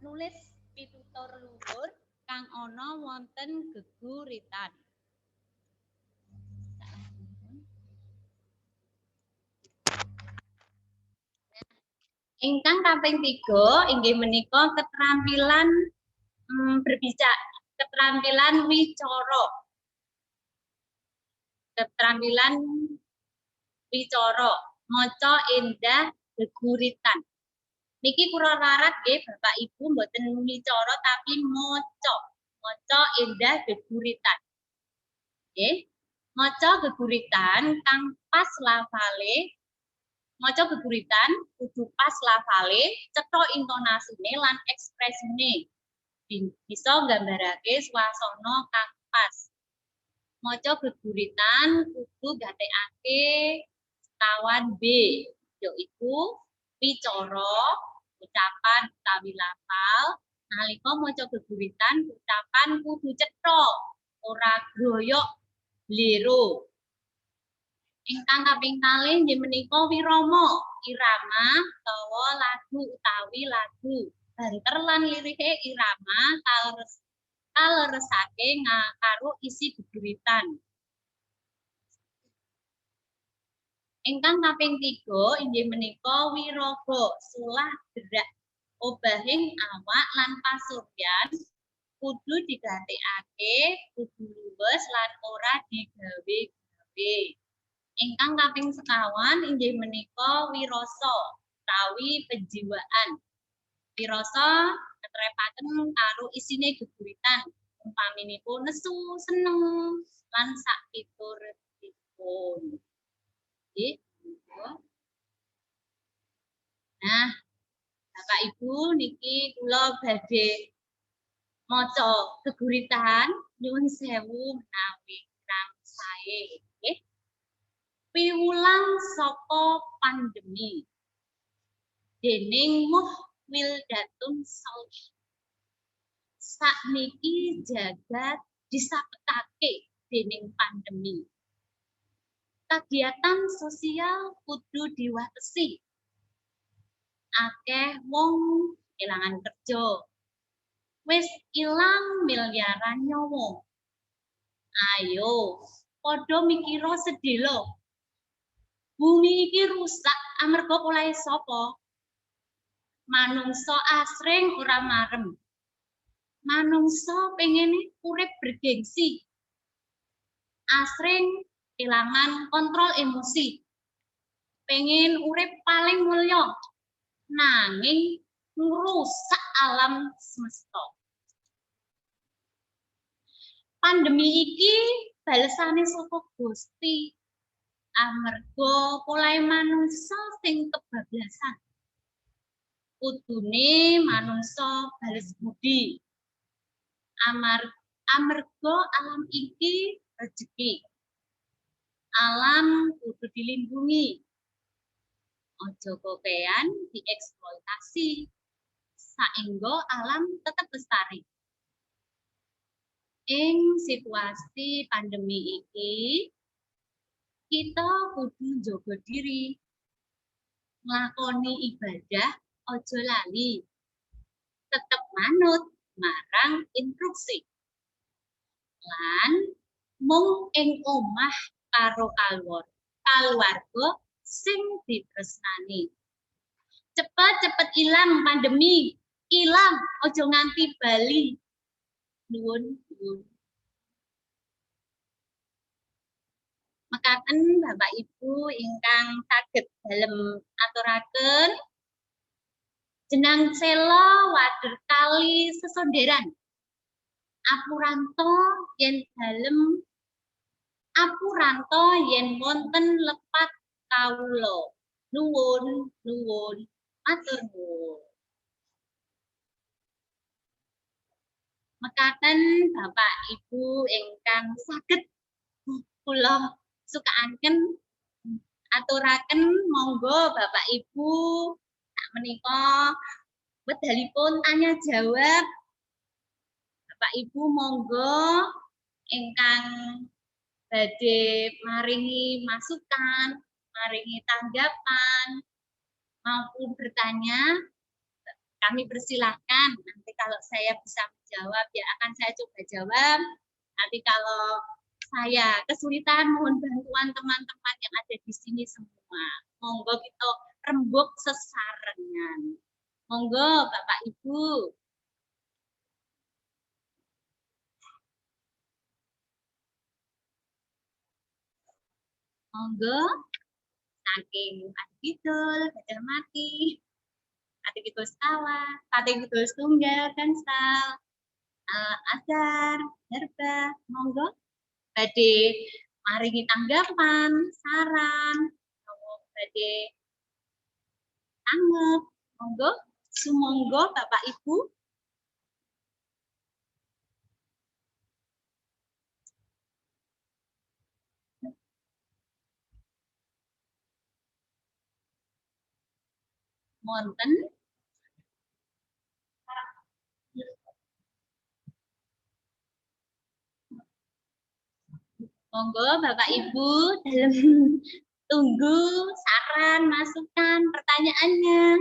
S6: nulis pitutur luhur kang ana wonten geguritan. Ingkang kaping 3 inggih menika keterampilan berbicara, keterampilan wicara. Keterampilan wicara, maca endah geguritan. Niki kula rarat nggih Bapak Ibu mboten wicara tapi maca. Maca endah geguritan. Nggih. Maca geguritan kang pas lafale. Maca geguritan kudu pas lafale, cetha intonasine lan ekspresine. Bisa nggambarake swasana kang pas. Maca geguritan kudu gatekake sekawan B, yaiku wicara, ucapan utawi lafal. Nalika maca geguritan ucapan kudu cetha, ora groyok blero. Ingkang kaping 3 inggih menika wirama, irama utawa lagu utawi lagu. Banter lan lirike irama kaleresake karo isi geguritan. Ingkang kaping 3 inggih menika wiraga, sulah gerak. Obahing awak lan pasuryan kudu digatekake, kudu luwes lan ora digawe-gawe. Ingkang kaping 4 inggih menika wirasa utawi penjiwaan. Wirasa ketrepaken karo isine geguritan, umpaminipun nesu, seneng lan sakituripun. Nggih. Nah, Bapak Ibu niki kula badhe maca geguritan nyuwun sewu menawi kirang sae nggih. Piwulang saka pandemi dening Muhwildatun Salih. Sakniki jagat disapetake dening pandemi. Kegiatan sosial kudu diwatesi. Akeh wong kelangan kerja. Wis ilang miliaran nyawa. Ayo, padha mikira sedhela. Bumi iki rusak amarga polahe sapa? Manungsa asring ora marem. Manungsa pengen urip bergengsi. Asring kelangan kontrol emosi. Pengen urip paling mulya. Nanging ngrusak alam semesta. Pandemi iki balesane saka Gusti. Amarga polahe manungsa sing kebablasan.
S3: kudune manungsa bales budi. Amarga alam iki rezeki. Alam kudu dilindungi. Ojo kokean dieksploitasi. Saengga alam tetap lestari. Ing situasi pandemi iki kita kudu njaga diri. Nglakoni ibadah ojo lali. Tetep manut marang instruksi. Lan mung ing omah karo kaluwarga sing ditresnani. Cepet-cepet ilang pandemi, ilang ojo nganti bali. Nuwun. Mekaten Bapak Ibu ingkang saged dalem aturaken jenang sela wader kali sesonderan. Apuranto yen wonten lepat kawula. Nuwun. Matur nuwun. Mekaten Bapak Ibu ingkang saged kula sukaaken aturaken monggo Bapak Ibu sak menika wedalipun tanya jawab. Bapak Ibu monggo ingkang badhe maringi masukan, maringi tanggapan maupun bertanya, kami persilahkan. Nanti kalau saya bisa menjawab ya akan saya coba jawab. Nanti kalau saya kesulitan mohon bantuan teman-teman yang ada di sini semua. Monggo kita rembuk sesarengan. Monggo Bapak Ibu. Monggo saking Adikidul, Gajah Mati, Adikidul Sawah, Adikidul Tunggal, Gansal, Azhar, Herba, monggo badhe maringi tanggapan, saran, badhe tanggap, monggo sumangga Bapak Ibu. Monten monggo Bapak Ibu dalam tunggu saran, masukan, pertanyaannya.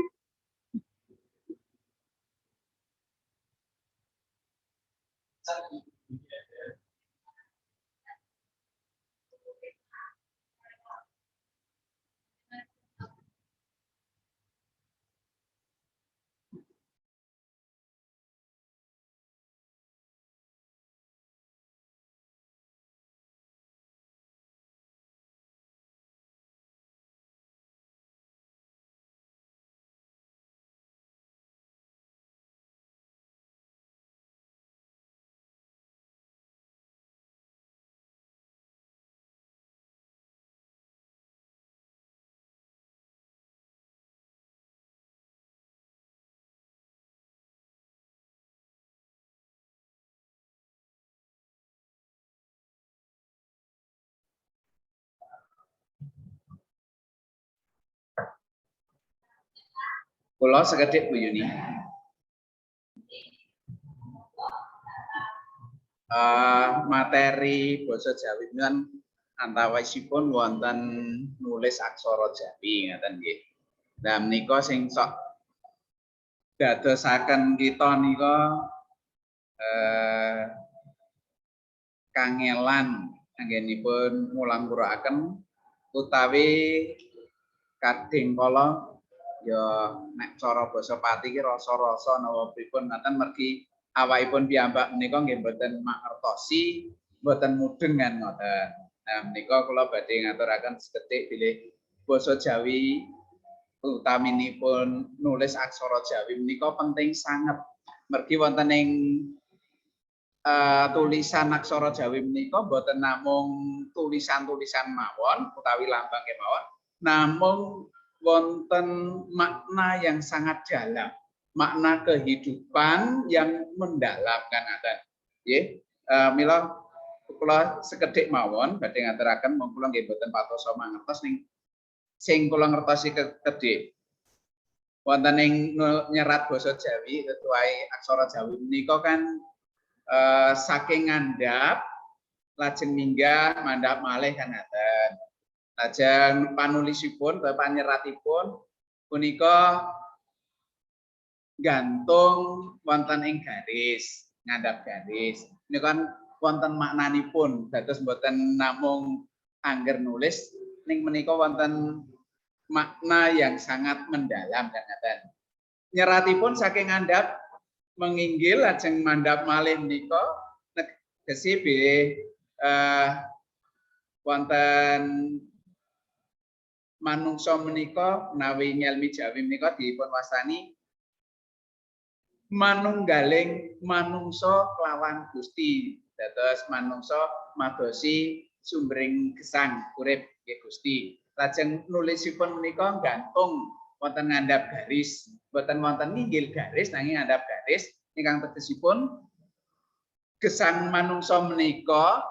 S7: Kula sekedhik Bu Yuni. Materi basa Jawi kan antawisipun wonten nulis aksara Jawi ngaten nggih. Nah menika sing sok dadosaken kita nika kangelan anggenipun mulang kuraaken utawi kading kala ya nek cara basa Pati ki rasa-rasa napa pripun ngaten mergi awakipun piyambak menika nggih mboten mangertosi, mboten mudeng kan ngoten. Nah menika kula badhe ngaturaken seketik bilih basa Jawi utaminipun nulis aksara Jawi menika penting sanget. Mergi wonten ing tulisan aksara Jawi menika mboten namung tulisan-tulisan mawon utawi lambang kemawon, namung wonten makna yang sangat dalam, makna kehidupan yang mendalam kan ada. Nggih, mila kula sekedhik mawon badhe ngaturaken mong kula nggih boten patosa mangertos ning sing kula ngertosi kedhik. Wonten ing nyerat basa Jawi ketuai aksara Jawi menika kan saking ngandhap lajeng minggah mandhap malih kan ngaten. Lajeng panulisipun atau panyeratipun punika gantung wonten ing garis, ngandhap garis. Ini kan wonten maknanipun, dados mboten namung angger nulis ning menika wonten makna yang sangat mendalam kan ngaten. Nyeratipun saking ngandhap menginggil lajeng mandhap malih menika tegese wonten manungsa menika menawi ngelmi Jawi menika dipunwastani manunggaling manungsa kelawan Gusti. Dados manungsa madosi sumbering gesang urip nggih Gusti. Lajeng nulisipun menika gantung wonten ngandhap garis, boten wonten nginggil garis nanging ngandhap garis ingkang tegesipun gesang manungsa menika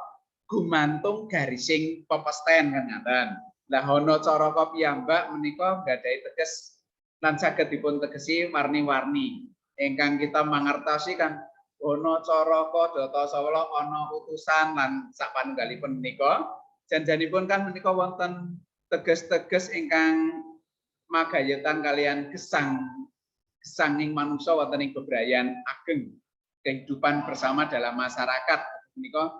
S7: gumantung garising pepesten kan ngaten. Lah ana caraka piyambak menika gadhahi teges lan saged dipun tegesi warni-warni. Ingkang kita mangertosi kan ana caraka Datasawala ana utusan lan sapanunggalipun menika. Janjanipun kan menika wonten teges-teges ingkang magayetan kalian gesanging manungsa wonten ing bebrayan ageng kehidupan bersama dalam masyarakat menika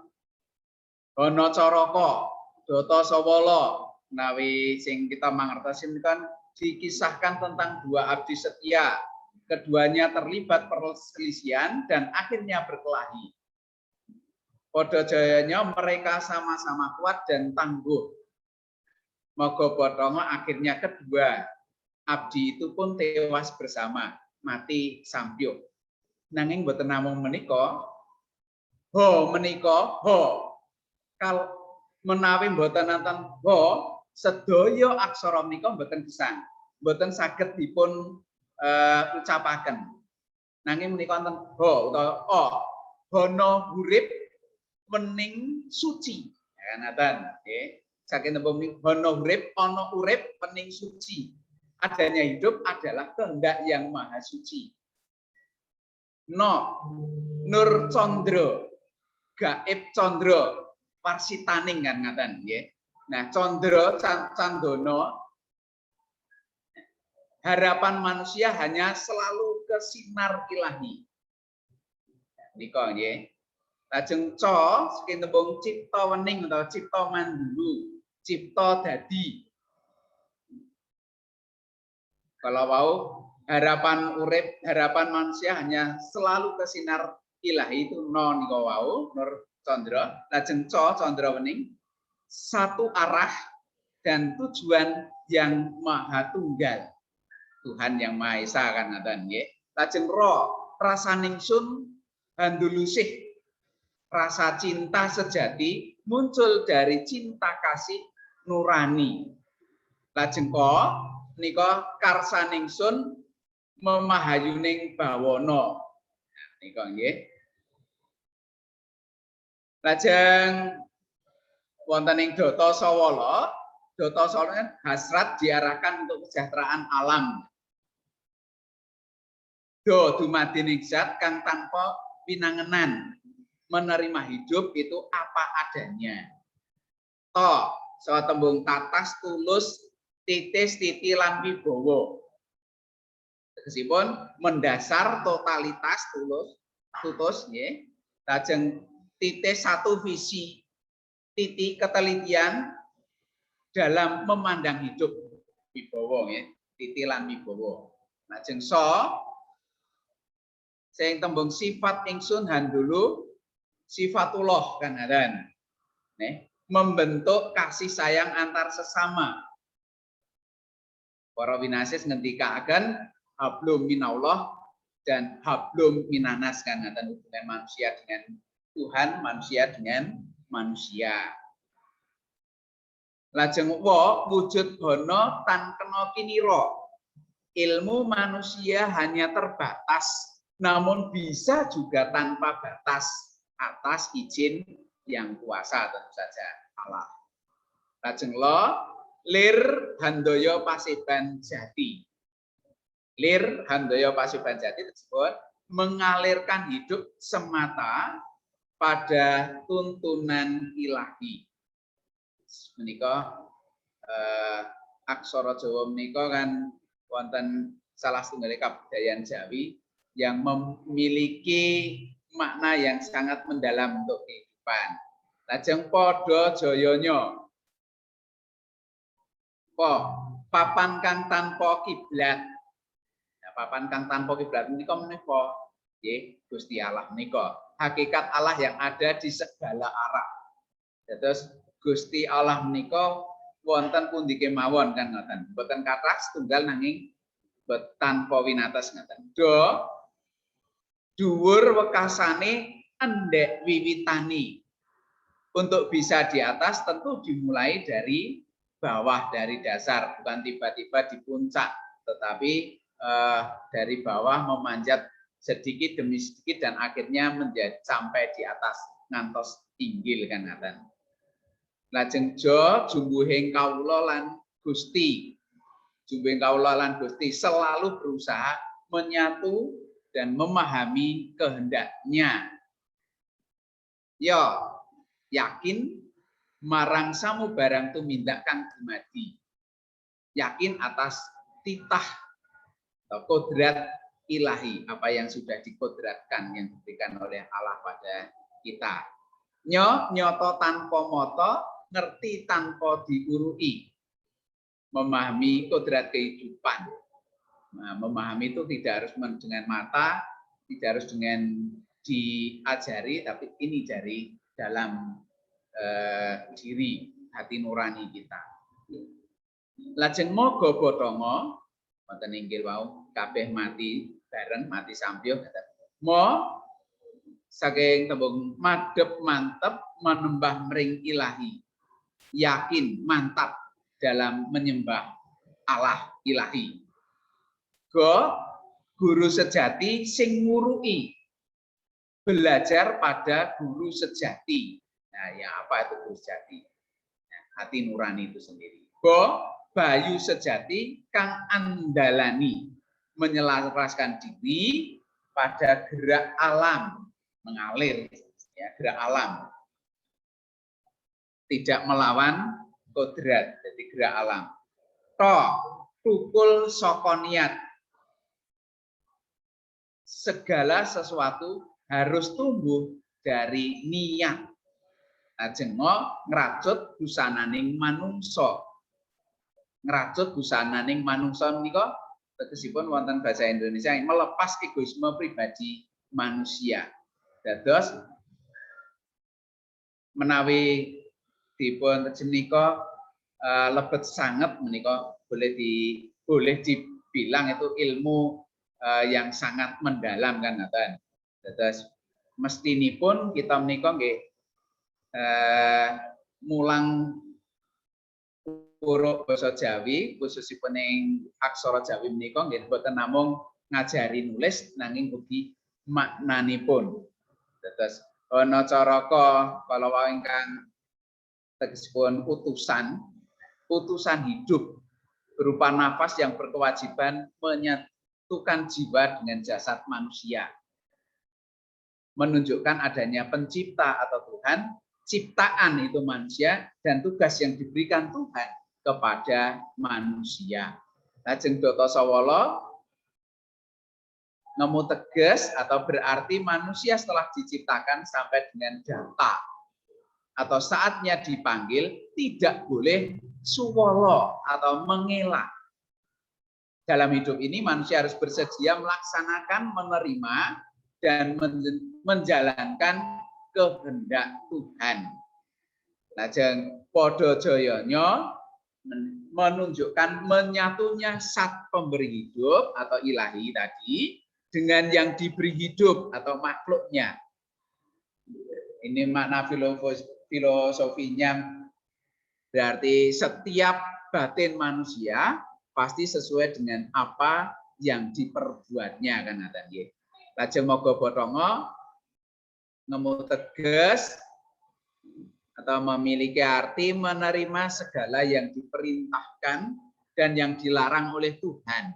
S7: ana caraka Datasawala menawi sing kita mangertosi kan dikisahkan tentang dua abdi setia, keduanya terlibat perselisihan dan akhirnya berkelahi. Pada jayanya mereka sama-sama kuat dan tangguh. Moga Bathara akhirnya kedua abdi itu pun tewas bersama, mati sampyuh. Nanging boten namung menika, kal menawi boten nanten sedaya aksara menika boten gesang, boten saged dipun ucapaken. Nanging menika wonten utawa hono urip wening suci. Ya ngaten, nggih. Saking tembung hono urip, ana urip wening suci. Adanya hidup adalah kehendak yang maha suci. Nur Condro, gaib Condro, warsitaning kan ngaten nggih. Nah, Condro Candono, harapan manusia hanya selalu ke sinar ilahi. Nika nggih. Lajeng saking tembung cipta wening utawa cipta mandulu, cipta dadi. Kalau wau harapan urip, harapan manusia hanya selalu ke sinar ilahi itu nika wau Nur Condro. Lajeng Condro wening satu arah dan tujuan yang maha tunggal. Tuhan yang Maha Esa kan ngaten nggih. Lajeng rasa ningsun handulusih, rasa cinta sejati muncul dari cinta kasih nurani. Lajeng nika karsa ningsun memahayuning bawana. Nika nggih. Lajeng wonten ing Datasawala, Datasawala hasrat diarahkan untuk kesejahteraan alam. Dumadi ning zat kang tanpa pinangenan, menerima hidup itu apa adanya. Saha tembung tatas tulus titis titi lan wibawa. Tegesipun mendasar totalitas tutus nggih. Lajeng titis satu visi, titik ketelitian dalam memandang hidup wibawa nggih, titi lan wibawa. Lajeng sing tembung sifat ingsun handulu sifatullah kan ngaten. Nggih, membentuk kasih sayang antar sesama. Para winasis ngendikaken hablum minallah dan hablum minanas kan ngaten, hubungan manusia dengan Tuhan, manusia dengan manusia. Lajeng wa wujud bana tan kena kinira. Ilmu manusia hanya terbatas, namun bisa juga tanpa batas atas izin yang kuasa tentu saja Allah. Lajeng lo lir handaya pasiban jati. Lir handaya pasiban jati tersebut mengalirkan hidup semata pada tuntunan ilahi. Menika aksara Jawa menika kan wonten salah setunggal kabudayan Jawi yang memiliki makna yang sangat mendalam untuk kehidupan. Lajeng padha jayanya. Papan kang tanpa kiblat. Nah, papan kang tanpa kiblat menika menika nggih Gusti Allah menika. Hakikat Allah yang ada di segala arah. Terus Gusti Allah menika wonten pundi kemawon kan ngoten. Mboten kathah setunggal nanging tanpa winates ngoten. Dhuwur wekasane endek wiwitani. Untuk bisa di atas tentu dimulai dari bawah, dari dasar, bukan tiba-tiba di puncak, tetapi dari bawah memanjat sedikit demi sedikit dan akhirnya menjadi sampai di atas ngantos inggil kan ngoten. Lajeng jumbuhing kawula lan Gusti. Jumbuhing kawula lan Gusti selalu berusaha menyatu dan memahami kehendaknya. Ya, yakin marang samubarang tumindak kang dumadi. Yakin atas titah atau kodrat ilahi, apa yang sudah dikodratkan yang diberikan oleh Allah pada kita. Nyoto tanpa moto, ngerti tanpa diurui. Memahami kodrat kehidupan. Nah, memahami itu tidak harus dengan mata, tidak harus dengan diajari, tapi ini dari dalam diri, hati nurani kita. Lajeng moga bodhonga, wonten inggil wau kabeh mati bareng, mati sampyuh. Saking tembung madhep mantep menembah mring ilahi. Yakin mantap dalam menyembah Allah ilahi. Guru sejati sing ngurui. Belajar pada guru sejati. Nah, ya apa itu guru sejati? Nah, hati nurani itu sendiri. Bayu sejati kang andalani. Menyelaraskan diri pada gerak alam. Mengalir, ya, gerak alam. Tidak melawan kodrat, jadi gerak alam. Tukul saka niat. Segala sesuatu harus tumbuh dari niat. Lajeng ngracut busananing manungsa. Ngracut busananing manungsa menika tegesipun wonten bahasa Indonesia yang melepas egoisme pribadi manusia. Dados menawi dipun teges menika lebet sanget menika boleh dibilang itu ilmu yang sangat mendalam kan ngoten. Dados mestinipun kita menika nggih mulang huruf basa Jawi khususipun ing aksara Jawi menika nggih boten namung ngajari nulis nanging ugi maknanipun. Dados ana caraka kala wau ingkang tegesipun utusan hidup berupa nafas yang berkewajiban menyatukan jiwa dengan jasad manusia. Menunjukkan adanya pencipta atau Tuhan, ciptaan itu manusia, dan tugas yang diberikan Tuhan kepada manusia. Lajeng Dota Sawala nemu tegas atau berarti manusia setelah diciptakan sampai dengan data atau saatnya dipanggil tidak boleh suwolo atau mengelak. Dalam hidup ini manusia harus bersedia melaksanakan, menerima, dan menjalankan kehendak Tuhan. Lajeng padha jayanya menunjukkan menyatunya zat pemberi hidup atau ilahi tadi dengan yang diberi hidup atau makhluknya. Ini makna filosofinya Berarti setiap batin manusia pasti sesuai dengan apa yang diperbuatnya kan ngaten nggih. Lajeng moga botongo nemu teges atau memiliki arti menerima segala yang diperintahkan dan yang dilarang oleh Tuhan.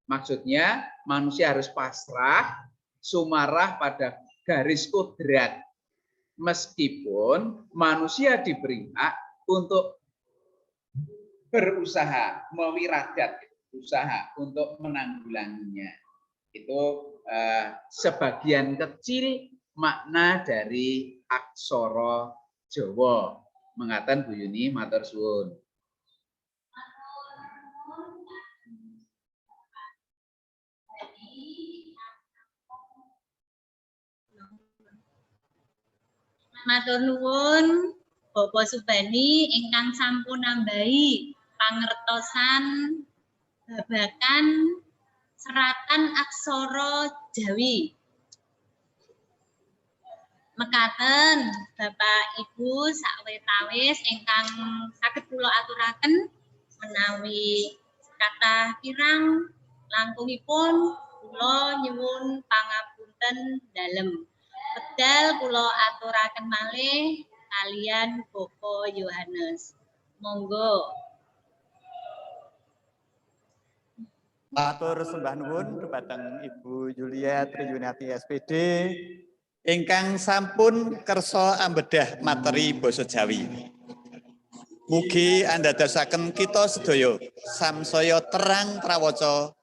S7: Maksudnya manusia harus pasrah, sumarah pada garis kodrat. Meskipun manusia diberi hak untuk berusaha, mewiradat, usaha untuk menanggulanginya. Itu sebagian kecil makna dari aksara Jawa. Mengatakan Bu Yuni, matur suwun.
S3: Matur nuwun Bapak Subani ingkang sampun nambahi pangertosan babagan seratan aksara Jawi. Mekaten Bapak Ibu sawetawis ingkang saged kula aturaken menawi kathah kirang langkungipun kula nyuwun pangapunten dalem. Pedal kula aturaken malih kalian Bapak Yohanes. Monggo.
S2: Matur sembah nuwun dhumateng Ibu Yulia Triyuniati SPD ingkang sampun kersa ambedah materi basa Jawi. Mugi andadosaken kita sedaya samsaya terang trawaca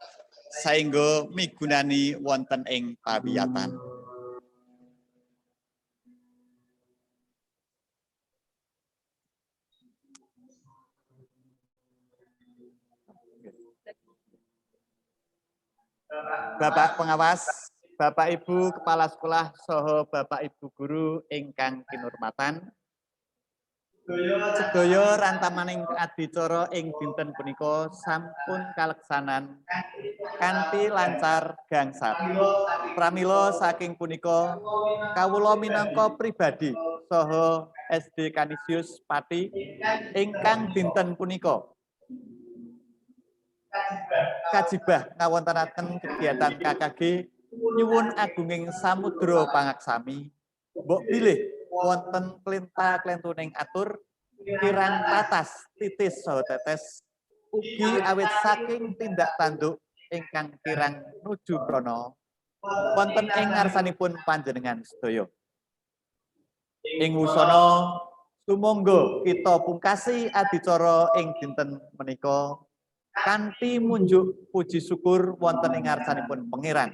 S2: saengga migunani wonten ing pawiyatan. Bapak pengawas, Bapak Ibu kepala sekolah saha Bapak Ibu guru ingkang kinurmatan. Sedaya rantamaning adicara ing dinten punika sampun kaleksanan kanthi lancar gangsal. Pramila saking punika kawula minangka pribadi saha SD Kanisius Pati ingkang dinten punika kajibah ngawontenaken kegiatan KKG nyuwun agunging samudra pangaksami mbok bilih wonten klenta-klentuning atur kirang tatas titis saha tetes ugi awit saking tindak tanduk ingkang kirang nuju prana wonten ing ngarsanipun panjenengan sedaya. Ing wusana sumangga kita pungkasi adicara ing dinten menika kanthi munjuk puji syukur wonten ing ngarsanipun Pangeran.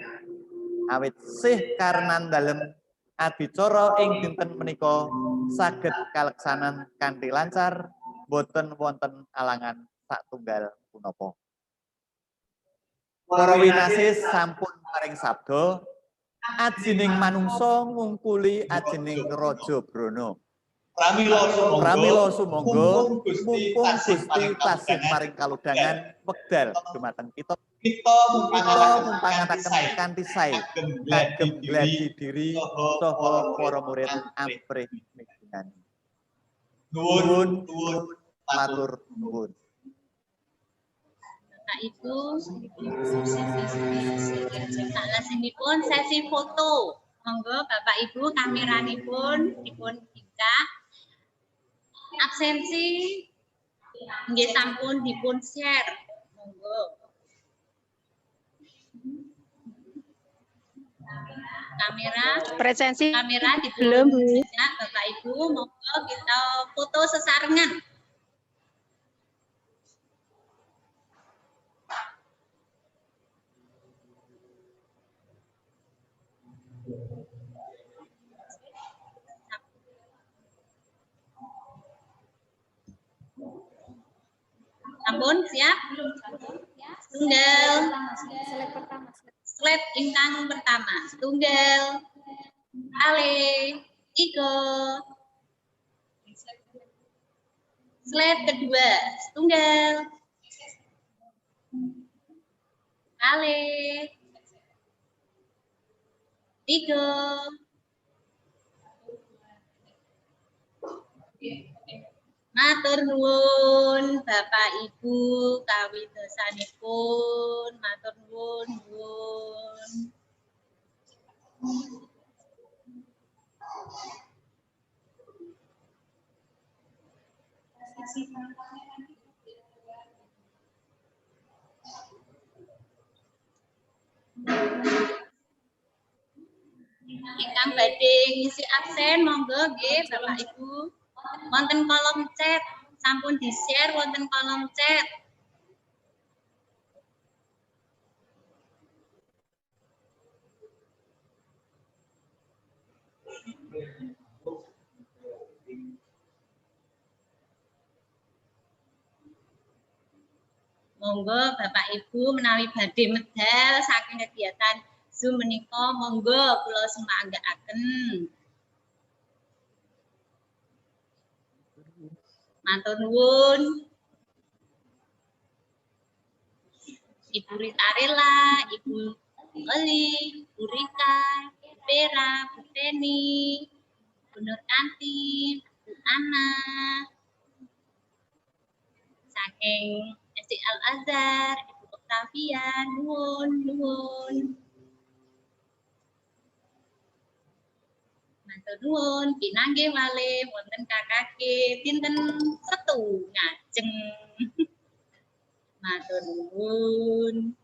S2: Awit sih karenan dalem adicara ing dinten menika saged kaleksanan kanthi lancar, boten wonten alangan satunggal punapa. Para winasis sampun paring sabda, ajining manungsa ngungkuli ajining Raja Brana. Pramila sumangga mumpung Gusti tasih paring kalodhangan wekdal dumateng kita mumpangataken kanthi sae kagem gladi diri saha para murid amprih migunani. Nuwun matur nuwun.
S3: Bapak Ibu, salajengipun sesi foto. Monggo Bapak Ibu kameranipun dipun buka. Absensi nggih sampun dipun share. Monggo. Kamera dipun sejak Bapak Ibu, monggo kita foto sesarengan. Ampun, siap? Tunggal. Slide ingkang pertama. Tunggal. Ale. Iko. Slide kedua. Tunggal. Ale. Iko. Matur nuwun Bapak Ibu kawidosanipun. Matur nuwun. Nuwun. Ingkang badhe ngisi absen monggo nggih Bapak Ibu. Wonten kolom chat, sampun di-share wonten kolom chat. Monggo Bapak Ibu menawi badhe medal saking kegiatan Zoom menika monggo kula semanggaaken. Matur nuwun. Ibu Rita Rela, Ibu Eli, Bu Rika, Bu Vera, Bu Teni, Bu Nur Kanti, Bu Ana, saking SD Al Azhar, Ibu Octavia, nuwun, nuwun. Matur nuwun, pinanggih malih wonten KKG dinten Setu ngajeng. Matur nuwun.